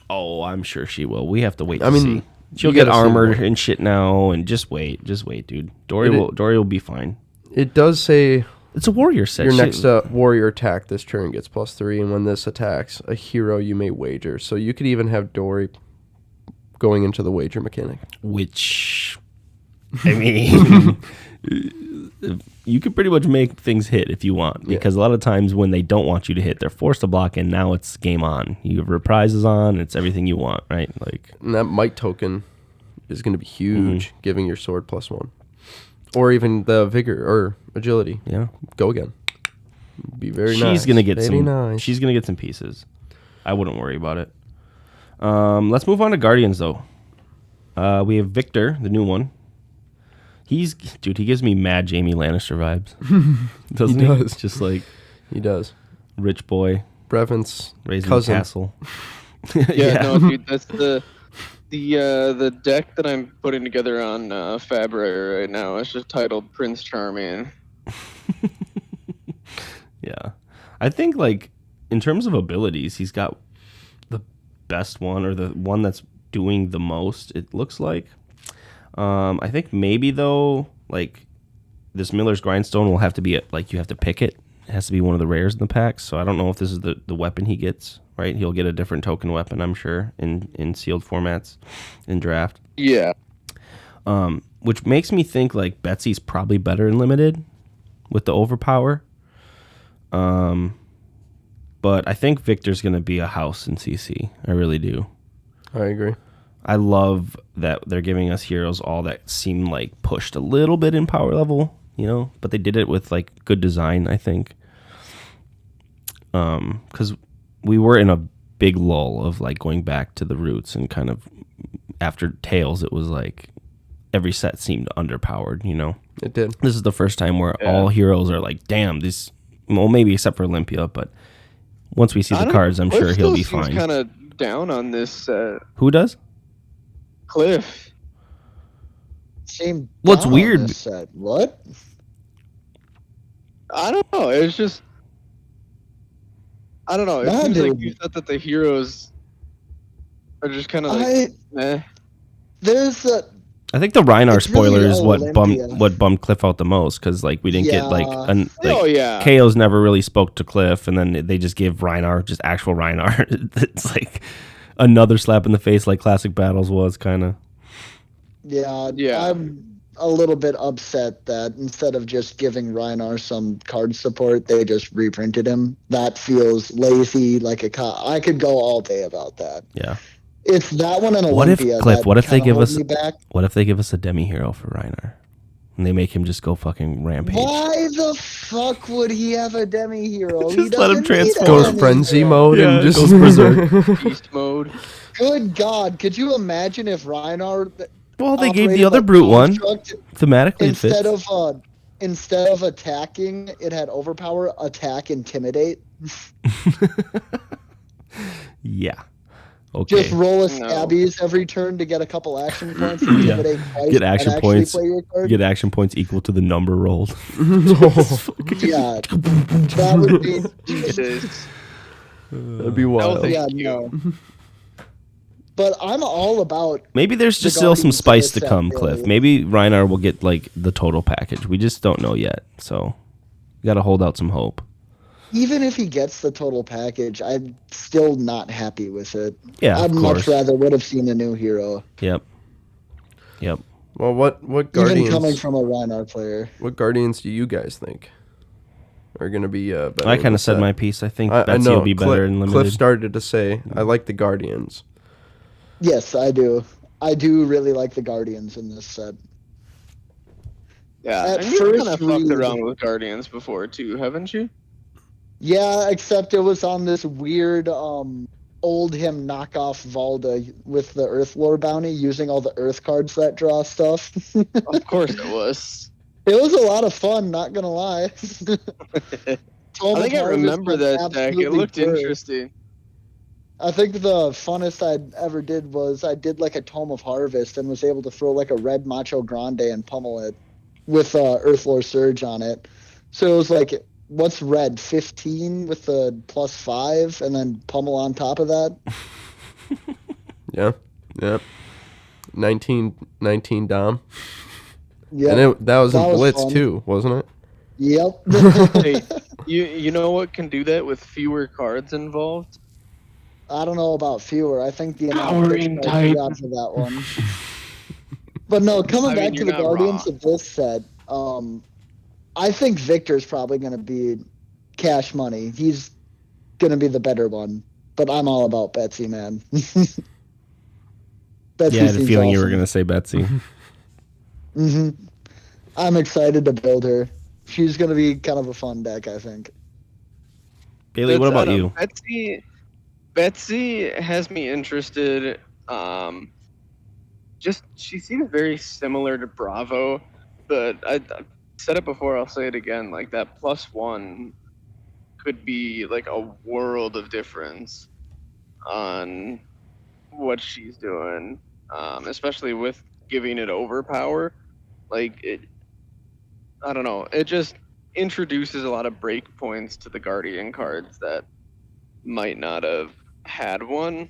Oh, I'm sure she will. We have to wait. I to mean, see. She'll you get gotta see armored more. and shit now, and just wait, dude. Dory will be fine. It does say It's a warrior set. your She- next warrior attack this turn gets +3, and when this attacks a hero, you may wager. So you could even have Dory going into the wager mechanic. which, I mean, you can pretty much make things hit if you want, because a lot of times when they don't want you to hit, they're forced to block, and now it's game on. You have reprises on. It's everything you want, right? Like, And that might token is going to be huge, giving your sword +1. Or even the vigor or agility. yeah, Go again. Be very nice. she's gonna get Very some. nice. She's gonna get some pieces. I wouldn't worry about it. Let's move on to Guardians though. We have Victor, the new one. He gives me mad Jaime Lannister vibes. Doesn't he? does. Just like He does. rich boy Brevant's raised cousin. in the castle. Yeah, no, dude, that's the deck that I'm putting together on Fabra right now. It's just titled Prince Charming. Yeah. I think like in terms of abilities, he's got the best one, or the one that's doing the most, it looks like. I think maybe though, like this Miller's Grindstone will have to be like you have to pick it. It has to be one of the rares in the packs. So I don't know if this is the weapon he gets, right? He'll get a different token weapon, I'm sure, in sealed formats in draft. Yeah. Which makes me think like Betsy's probably better in limited with the overpower. But I think Victor's going to be a house in CC. I really do. I agree. I love that they're giving us heroes all that seem like pushed a little bit in power level, but they did it with like good design, I think. Because we were in a big lull of like going back to the roots, and kind of after Tails, it was like every set seemed underpowered, It did. This is the first time where all heroes are like, damn, this, well, maybe except for Olympia, but once we see the cards, I'm sure he'll be fine. Kind of down on this. Who does? Cliff. Seemed What's down on weird? this set. What? I don't know. It's just. I don't know. It seems like you thought that the heroes are just kind of like. There's a. I think the Reinar It's spoiler really is all what Olympia. bummed Cliff out the most, because like we didn't get like Oh yeah. KO's never really spoke to Cliff, and then they just give Reinar just actual Reinar. It's like another slap in the face, like Classic Battles was kind of. Yeah. Yeah. I'm a little bit upset that instead of just giving Reinar some card support, they just reprinted him. That feels lazy. I could go all day about that. Yeah. It's that one in What if Olympia. Cliff? What if they give us? Me back. What if they give us a demi hero for Reinar, and they make him just go fucking rampage? Why the fuck would he have a demi hero? Just let him transform. Goes frenzy mode and just goes berserk. Beast mode. Good God! Could you imagine if Reinar? Well, they gave the operated other like brute one. Construct? Thematically, it fits. Instead of attacking, it had overpower, attack, intimidate. Yeah. Okay. Just roll a stabbies every turn to get a couple action points. Intimidate twice, Get action and points. Play your card. Get action points equal to the number rolled. Yeah, that would be. Jesus. That'd be wild. Yeah, no. But I'm all about. Maybe there's just still some spice to come, Cliff. Maybe Reinar will get like the total package. We just don't know yet, so we got to hold out some hope. Even if he gets the total package, I'm still not happy with it. Yeah, I'd of course. much rather would have seen a new hero. Yep. Well, what Guardians? Even coming from a Reinar player. What Guardians do you guys think are going to be better? I kind of said my piece. I think I Betsy know. will be better in limited. Cliff started to say, I like the Guardians. Yes, I do. I do really like the Guardians in this set. Yeah, At and you've first kind of fucked around with Guardians before too, haven't you? Yeah, except it was on this weird old him knockoff Valda with the Earth Lore bounty, using all the Earth cards that draw stuff. Of course it was. It was a lot of fun, not gonna lie. I think I remember that deck. It looked interesting. I think the funnest I ever did was I did like a Tome of Harvest and was able to throw like a red Macho Grande and pummel it with Earthlore Surge on it. So it was like, what's red? 15 with the +5 and then pummel on top of that? Yeah. 19 Dom. Yeah. And that was in Blitz fun. too, wasn't it? Yep. Hey, you know what can do that with fewer cards involved? I don't know about fewer. I think the Powering amount Titan. of for that one. But no, coming back to you're the not Guardians wrong. of this set, I think Victor's probably going to be cash money. He's going to be the better one. But I'm all about Betsy, man. Betsy Yeah, I had a seems feeling you were awesome. going to say Betsy. I'm excited to build her. She's going to be kind of a fun deck, I think. Bailey, what about you? Betsy has me interested. Just she seems very similar to Bravo, but I said it before. I'll say it again. Like that +1 could be like a world of difference on what she's doing, especially with giving it overpower. Like it, I don't know. It just introduces a lot of breakpoints to the Guardian cards that might not have had one,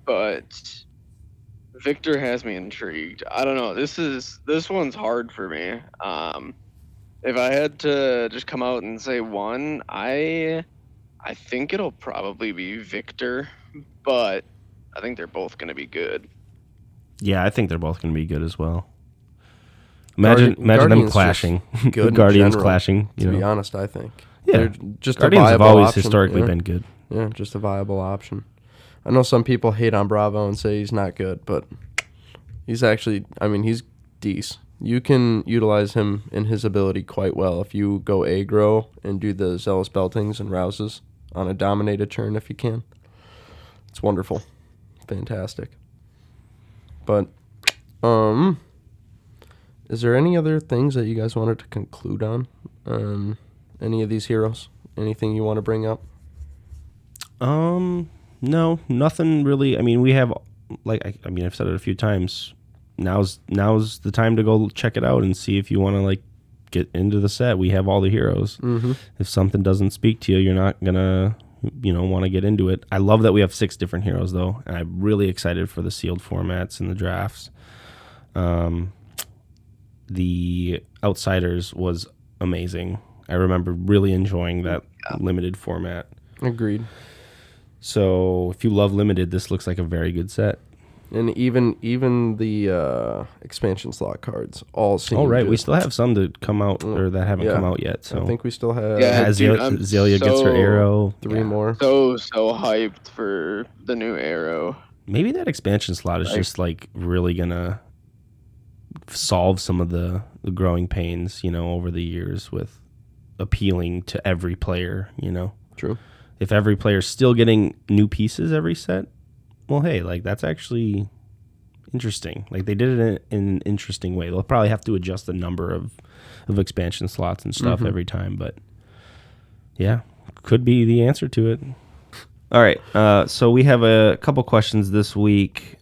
but Victor has me intrigued. I don't know. This one's hard for me. If I had to just come out and say one, I think it'll probably be Victor, but I think they're both going to be good. Yeah, I think they're both going to be good as well. Imagine them Guardians clashing. Good in Guardians general, clashing. To be honest, I think. Yeah. They're just Guardians a have viable always option. historically Yeah. been good. Yeah, just a viable option. I know some people hate on Bravo and say he's not good, but he's actually, he's decent. You can utilize him and his ability quite well if you go aggro and do the zealous beltings and rouses on a dominated turn if you can. It's wonderful. Fantastic. But, is there any other things that you guys wanted to conclude on? Any of these heroes? Anything you want to bring up? No, nothing really. I mean, we have, I've said it a few times. Now's the time to go check it out and see if you want to get into the set. We have all the heroes. Mm-hmm. If something doesn't speak to you, you're not gonna want to get into it. I love that we have 6 different heroes though, and I'm really excited for the sealed formats and the drafts. The Outsiders was amazing. I remember really enjoying that limited format. Agreed. So if you love limited, this looks like a very good set. And even the expansion slot cards all seem right. good. We still have some to come out or that haven't come out yet. So I think we still have Zelia gets her arrow. 3 more. So hyped for the new arrow. Maybe that expansion slot is just really gonna solve some of the growing pains, over the years with appealing to every player, True. If every player's still getting new pieces every set, well, hey, that's actually interesting. They did it in an interesting way. They'll probably have to adjust the number of expansion slots and stuff every time, but yeah, could be the answer to it. All right, so we have a couple questions this week.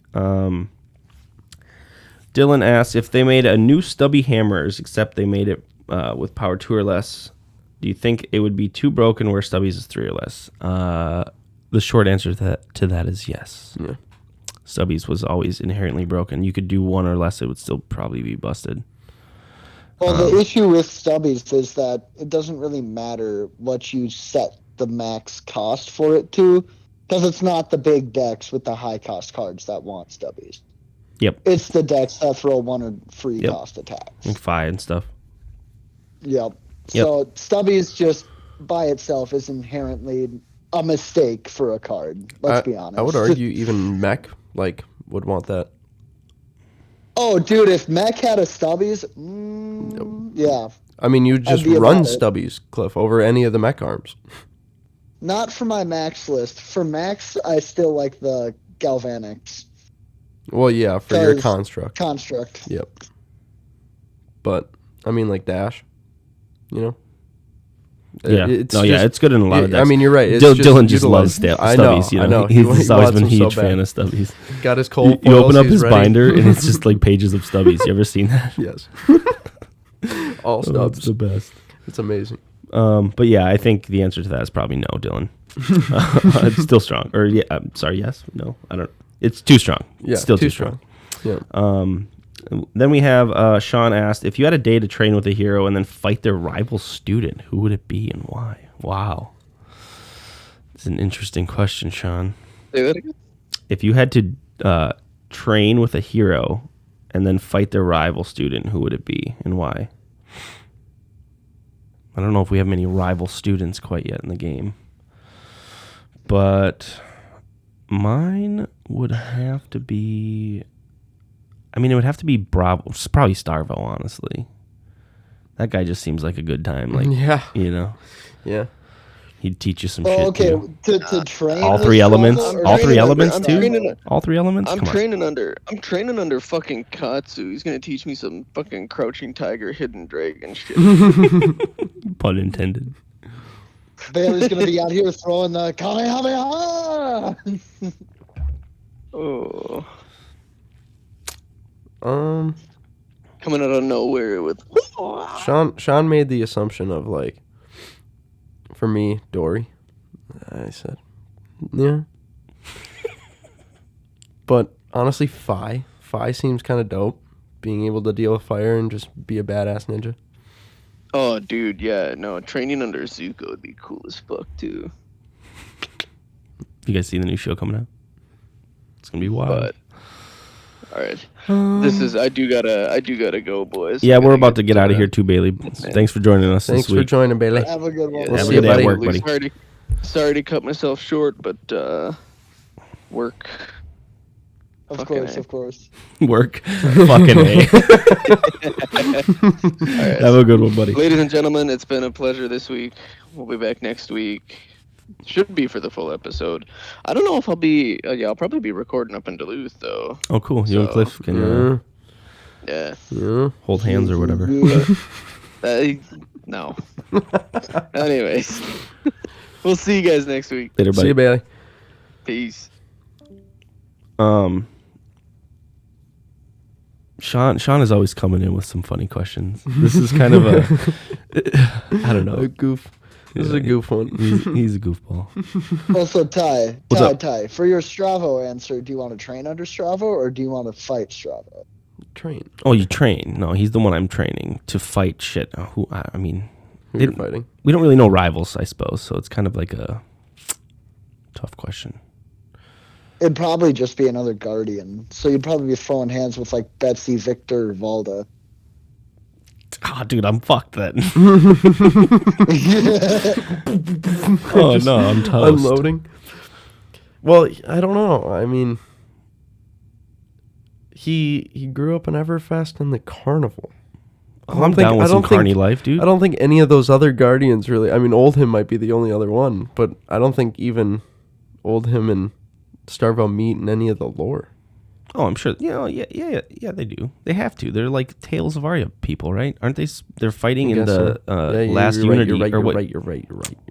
Dylan asks, if they made a new stubby hammers, except they made it with power 2 or less, do you think it would be too broken where stubbies is 3 or less? The short answer to that is yes. Yeah. Stubbies was always inherently broken. You could do 1 or less, it would still probably be busted. Well, the issue with stubbies is that it doesn't really matter what you set the max cost for it to, because it's not the big decks with the high cost cards that want stubbies. Yep. It's the decks that throw 1 or free cost attacks. Like Fi and stuff. Yep. So stubbies just by itself is inherently a mistake for a card. Let's be honest. I would argue even Mech would want that. Oh, dude, if Mech had a stubbies, yeah. You just run stubbies, Cliff, over any of the Mech arms. Not for my max list. For max, I still like the Galvanics. Well, yeah, for your construct. Construct. Yep. But Dash, Yeah. It's good in a lot of decks. You're right. Dylan just loves stubbies. I know. He's always been a huge so fan of stubbies. Got his cold. You open up his binder and it's just pages of stubbies. You ever seen that? Yes. All stubs. It's the best. It's amazing. But yeah, I think the answer to that is probably no, Dylan. It's still strong. Or yes, no, I don't. It's too strong. Yeah, it's still too strong. Yeah. Then we have Sean asked, if you had a day to train with a hero and then fight their rival student, who would it be and why? Wow. It's an interesting question, Sean. Say that again? If you had to train with a hero and then fight their rival student, who would it be and why? I don't know if we have many rival students quite yet in the game. But mine would have to be... it would have to be Bravo. It's probably Starvo, honestly. That guy just seems like a good time. Yeah. Yeah. He'd teach you some shit. Okay, too. to train all 3 elements. All 3 elements too. All 3 elements. I'm training under fucking Katsu. He's gonna teach me some fucking crouching tiger, hidden dragon shit. Pun intended. Bailey's gonna be out here throwing the Kamehameha. Oh. Coming out of nowhere with. Sean made the assumption of for me, Dory. I said, yeah. But honestly, Fi seems kind of dope. Being able to deal with fire and just be a badass ninja. Oh, dude, yeah, no, training under Zuko would be cool as fuck too. You guys see the new show coming out? It's gonna be wild. But, all right, I do gotta go, boys. Yeah, we're about to get out of here too, Bailey. Thanks for joining us this week. Thanks for joining, Bailey. Have a good one. We'll Have see a good you, day buddy. at work, buddy. Sorry to cut myself short, but work. Of Fucking course, A. of course. Work. Fucking A. Have a good one, buddy. Ladies and gentlemen, it's been a pleasure this week. We'll be back next week. Should be for the full episode. I don't know if I'll be. I'll probably be recording up in Duluth though. Oh, cool. You and So- Cliff can Yeah. hold hands or whatever. Yeah. No. Anyways, we'll see you guys next week. Later, See buddy. you, Bailey. Peace. Sean is always coming in with some funny questions. This is kind of a, I don't know. A goof. This is a goof one. He's a goofball. Also, Ty, What's up? for your Stravo answer, do you want to train under Stravo or do you want to fight Stravo? Train. Oh, you train? No, he's the one I'm training to fight shit. I mean, Who you're fighting? we don't really know rivals, I suppose. So it's kind of like a tough question. It'd probably just be another Guardian. So you'd probably be throwing hands with like Betsy, Victor, Valda. Oh, dude, I'm fucked then. Oh Just no, I'm toast. Unloading. Well, I don't know. I mean, he grew up in Everfest and the Carnival. Oh, I'm down with some carny think, life, dude. I don't think any of those other Guardians really. I mean, Oldhim might be the only other one, but I don't think Oldhim and Starvo meet in any of the lore. Oh, I'm sure. Yeah, they do. They have to. They're like Tales of Arya people, right? Aren't they? They're fighting in the last you're Unity. Right, or what? You're right.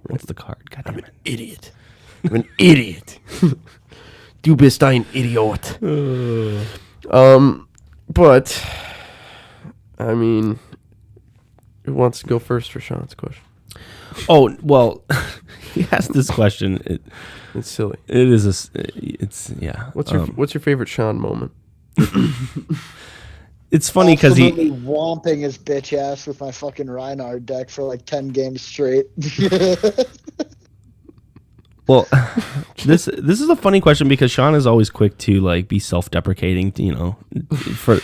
What's the card? God damn it. Idiot. I'm an idiot. Du bist ein Idiot. But I mean, who wants to go first for Sean's question? Oh, well, he asked this question. It's silly. It is yeah. What's your favorite Sean moment? It's funny because he. Absolutely whomping his bitch ass with my fucking Reinhard deck for like 10 games straight. Well, this is a funny question because Sean is always quick to like be self-deprecating, you know, for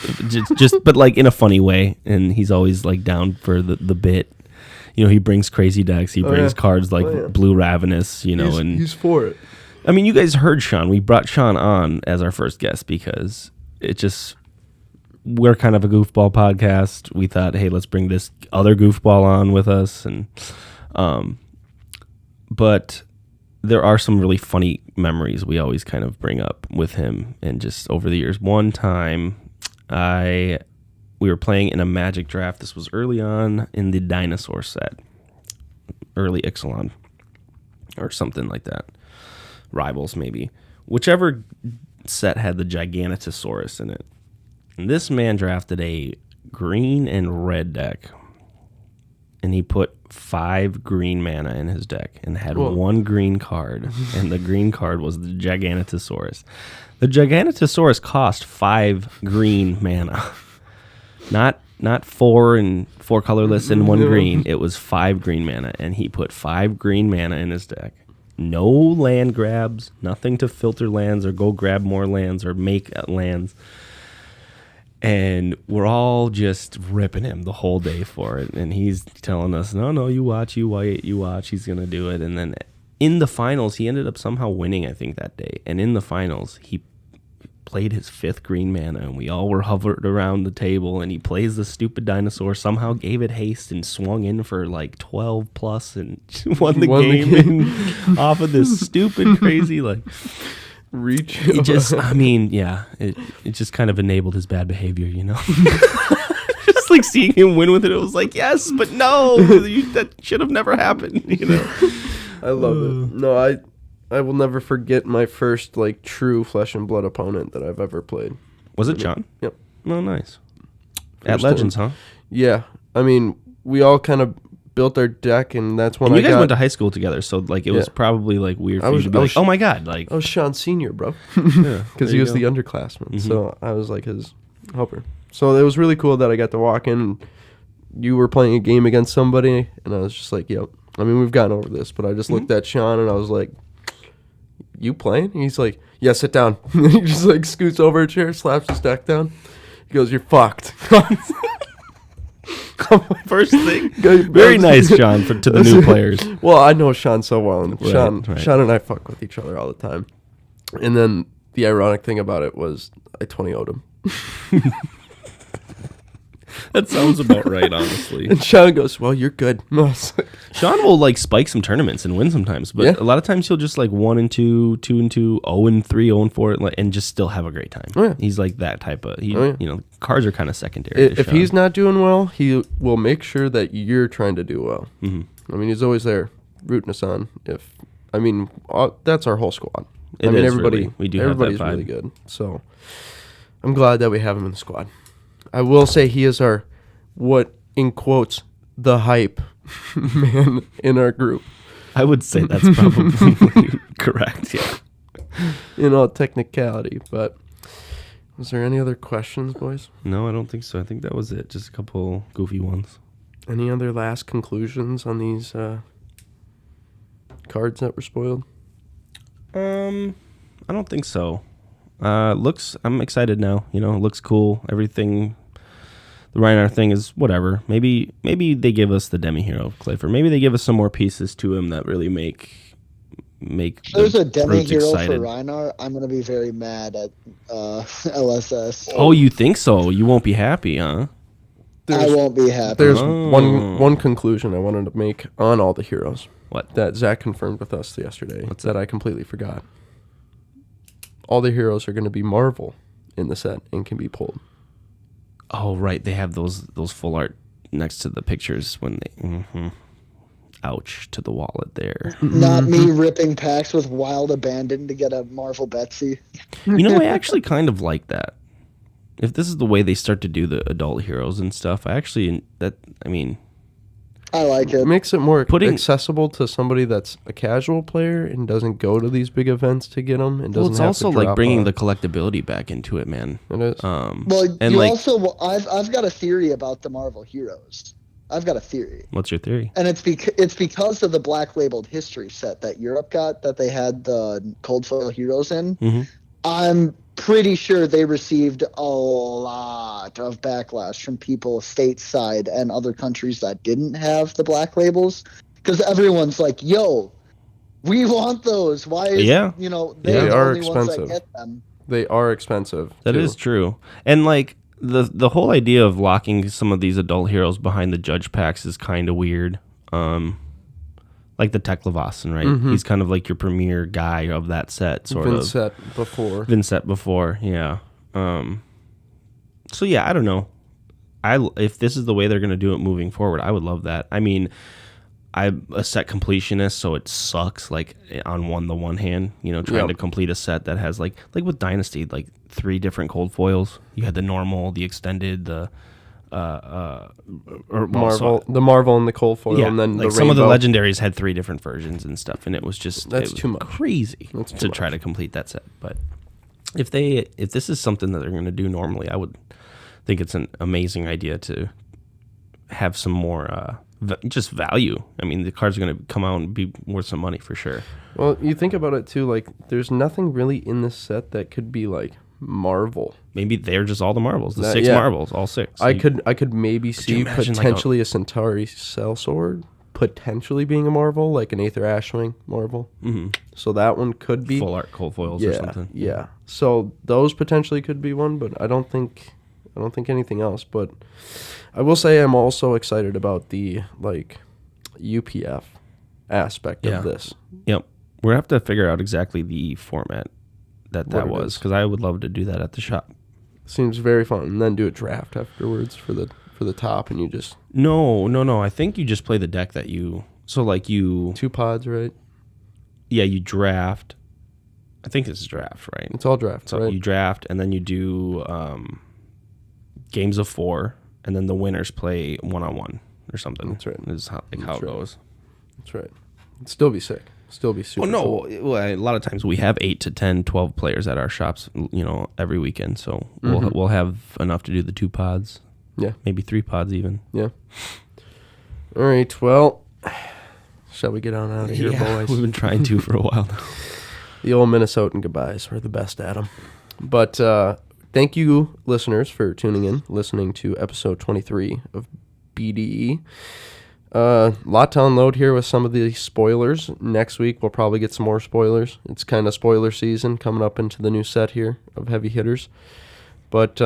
just but like in a funny way, and he's always like down for the bit. You know, he brings crazy decks. He brings cards like Blue Ravenous, you know, and he's for it. I mean, you guys heard Sean. We brought Sean on as our first guest because we're kind of a goofball podcast. We thought, hey, let's bring this other goofball on with us, and but there are some really funny memories we always kind of bring up with him, and just over the years. One time, we were playing in a Magic draft. This was early on in the dinosaur set, early Ixalan, or something like that. Rivals, maybe. Whichever set had the Gigantatosaurus in it. And this man drafted a green and red deck. And he put 5 green mana in his deck and had one green card. And the green card was the Gigantatosaurus. The Gigantatosaurus cost 5 green mana. Not 4 and 4 colorless and 1 green. It was 5 green mana. And he put 5 green mana in his deck. No land grabs, nothing to filter lands or go grab more lands or make lands. And we're all just ripping him the whole day for it. And he's telling us, no, you watch. He's going to do it. And then in the finals, he ended up somehow winning, I think, that day. And in the finals, he played his 5th green mana. And we all were hovered around the table. And he plays the stupid dinosaur, somehow gave it haste and swung in for like 12 plus and won the game off of this stupid, crazy, like... reach. It just, I mean, yeah, it just kind of enabled his bad behavior, you know. Just like seeing him win with it, it was like, yes, but no, that should have never happened, you know. I love it. No, I will never forget my first like true flesh and blood opponent that I've ever played. Was it John? Yep. Oh, nice. At First Legends, time. huh? Yeah, I mean, we all kind of built our deck, and that's when And you I guys got. went to high school together, so like it was probably like weird for you to be like, oh my god, like I was Sean Senior, bro, yeah, because he was the underclassman. So I was like his helper. So it was really cool that I got to walk in. And you were playing a game against somebody, and I was just like, yep. I mean, we've gotten over this, but I just looked at Sean, and I was like, you playing? And he's like, yeah, sit down. He just like scoots over a chair, slaps his deck down. He goes, you're fucked. first thing. Very nice, John, to the new players. Well, I know Sean so well, and Right, Sean right. and I fuck with each other all the time. And then the ironic thing about it was I 20 owed him. That sounds about right, honestly. And Sean goes, well, you're good. I was like, Sean will like spike some tournaments and win sometimes, but Yeah. a lot of times he'll just like 1-2, 2-2, 0-3, 0-4, and just still have a great time. Oh, yeah. He's like that type of. Oh, yeah. Cards are kind of secondary. to if Sean. he's not doing well, he will make sure that you're trying to do well. Mm-hmm. I mean, he's always there rooting us on. That's our whole squad. It is really. We do have that everybody's vibe. really good. So I'm glad that we have him in the squad. I will say he is our, what in quotes, the hype man in our group. I would say that's probably correct. Yeah. In all technicality, but was there any other questions, boys? No, I don't think so. I think that was it. Just a couple goofy ones. Any other last conclusions on these cards that were spoiled? I don't think so. I'm excited now. It looks cool. Everything. The Reinhardt thing is whatever. Maybe they give us the demi hero of Clifford. Maybe they give us some more pieces to him that really make. If there's a demi brutes hero excited. for Reinhardt, I'm gonna be very mad at LSS. Oh, you think so? You won't be happy, huh? I won't be happy. There's Oh. one conclusion I wanted to make on all the heroes. What? That Zach confirmed with us yesterday. What's that I completely forgot. All the heroes are going to be Marvel in the set and can be pulled. Oh, right. They have those full art next to the pictures when they. Mm-hmm. Ouch to the wallet there. Not me ripping packs with Wild Abandon to get a Marvel Betsy. I actually kind of like that. If this is the way they start to do the adult heroes and stuff, I like It it. makes it more Putting- accessible to somebody that's a casual player and doesn't go to these big events to get them. And doesn't it's have also to like drop bringing on. the collectability back into it, man. It is. Well, and you like, also, I've got a theory about the Marvel heroes. I've got a theory. what's your theory? And it's because of the black labeled history set that Europe got that they had the cold foil heroes in. Mm-hmm. I'm pretty sure they received a lot of backlash from people stateside and other countries that didn't have the black labels, because everyone's like, "Yo, we want those. Why is Yeah. they're They the are only ones that expensive. get them?" They are expensive. That too. is true. And like the whole idea of locking some of these adult heroes behind the judge packs is kind of weird. Like the Tech Levasan, right? Mhm. He's kind of like your premier guy of that set, sort Been of. set before. Been set before, yeah. So yeah, I don't know. If this is the way they're going to do it moving forward, I would love that. I mean, I'm a set completionist, so it sucks. Like on the one hand, trying to complete a set that has like with Dynasty, like 3 different cold foils. You had the normal, the extended, the Marvel, the Marvel and the cold foil, yeah, and then like the some of the rainbow. legendaries had 3 different versions and stuff, and it was just That's it was too much. crazy That's too to much. try to complete that set. But if this is something that they're going to do normally, I would think it's an amazing idea to have some more just value. I mean, the cards are going to come out and be worth some money for sure. Well, you think about it too. Like, there's nothing really in this set that could be like Marvel. Maybe they're just all the marbles, the That- 6 yeah. marbles, all 6. I could maybe you see imagine, like, potentially a Centauri Sellsword potentially being a Marvel, like an Aether Ashwing Marvel. So that one could be full art cold foils or something. Yeah. So those potentially could be one, but I don't think anything else. But I will say I'm also excited about the like UPF aspect Yeah. of this. Yep. We're going to have to figure out exactly the format that What it was, is. because I would love to do that at the shop. Seems very fun, and then do a draft afterwards for the top, and you just No. I think you just play the deck that you. So like you. 2 pods, right? Yeah, you draft. I think this is draft, right? It's all draft, So right? you draft, and then you do games of 4, and then the winners play 1-on-1 or something. That's right. This is how it That's right. goes. That's right. It'd still be sick. Still be super. Well, cool. no. Well, a lot of times we have 8 to 10, 12 players at our shops, every weekend. So we'll have enough to do the 2 pods. Yeah. Maybe 3 pods even. Yeah. All right. Well, shall we get on out of here, boys? We've been trying to for a while now. The old Minnesotan goodbyes. We're the best at them. But thank you, listeners, for tuning in, listening to episode 23 of BDE. Lot to unload here with some of the spoilers. Next week we'll probably get some more spoilers. It's kind of spoiler season coming up into the new set here of heavy hitters. But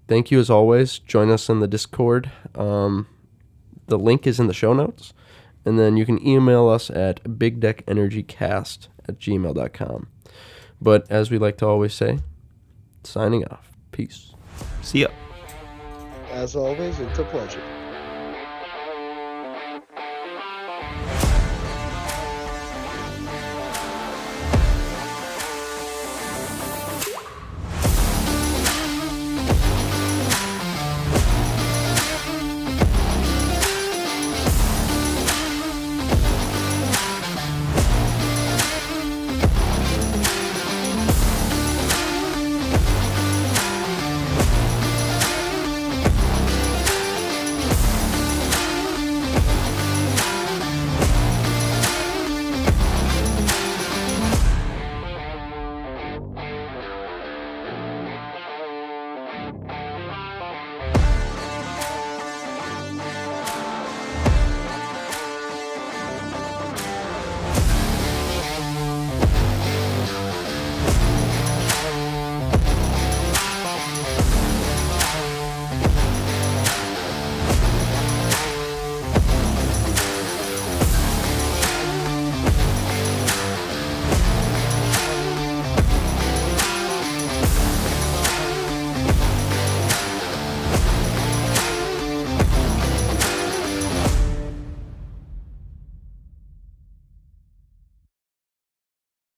thank you as always. Join us in the Discord. The link is in the show notes. And then you can email us at bigdeckenergycast@gmail.com. But as we like to always say, signing off. Peace. See ya. As always, it's a pleasure.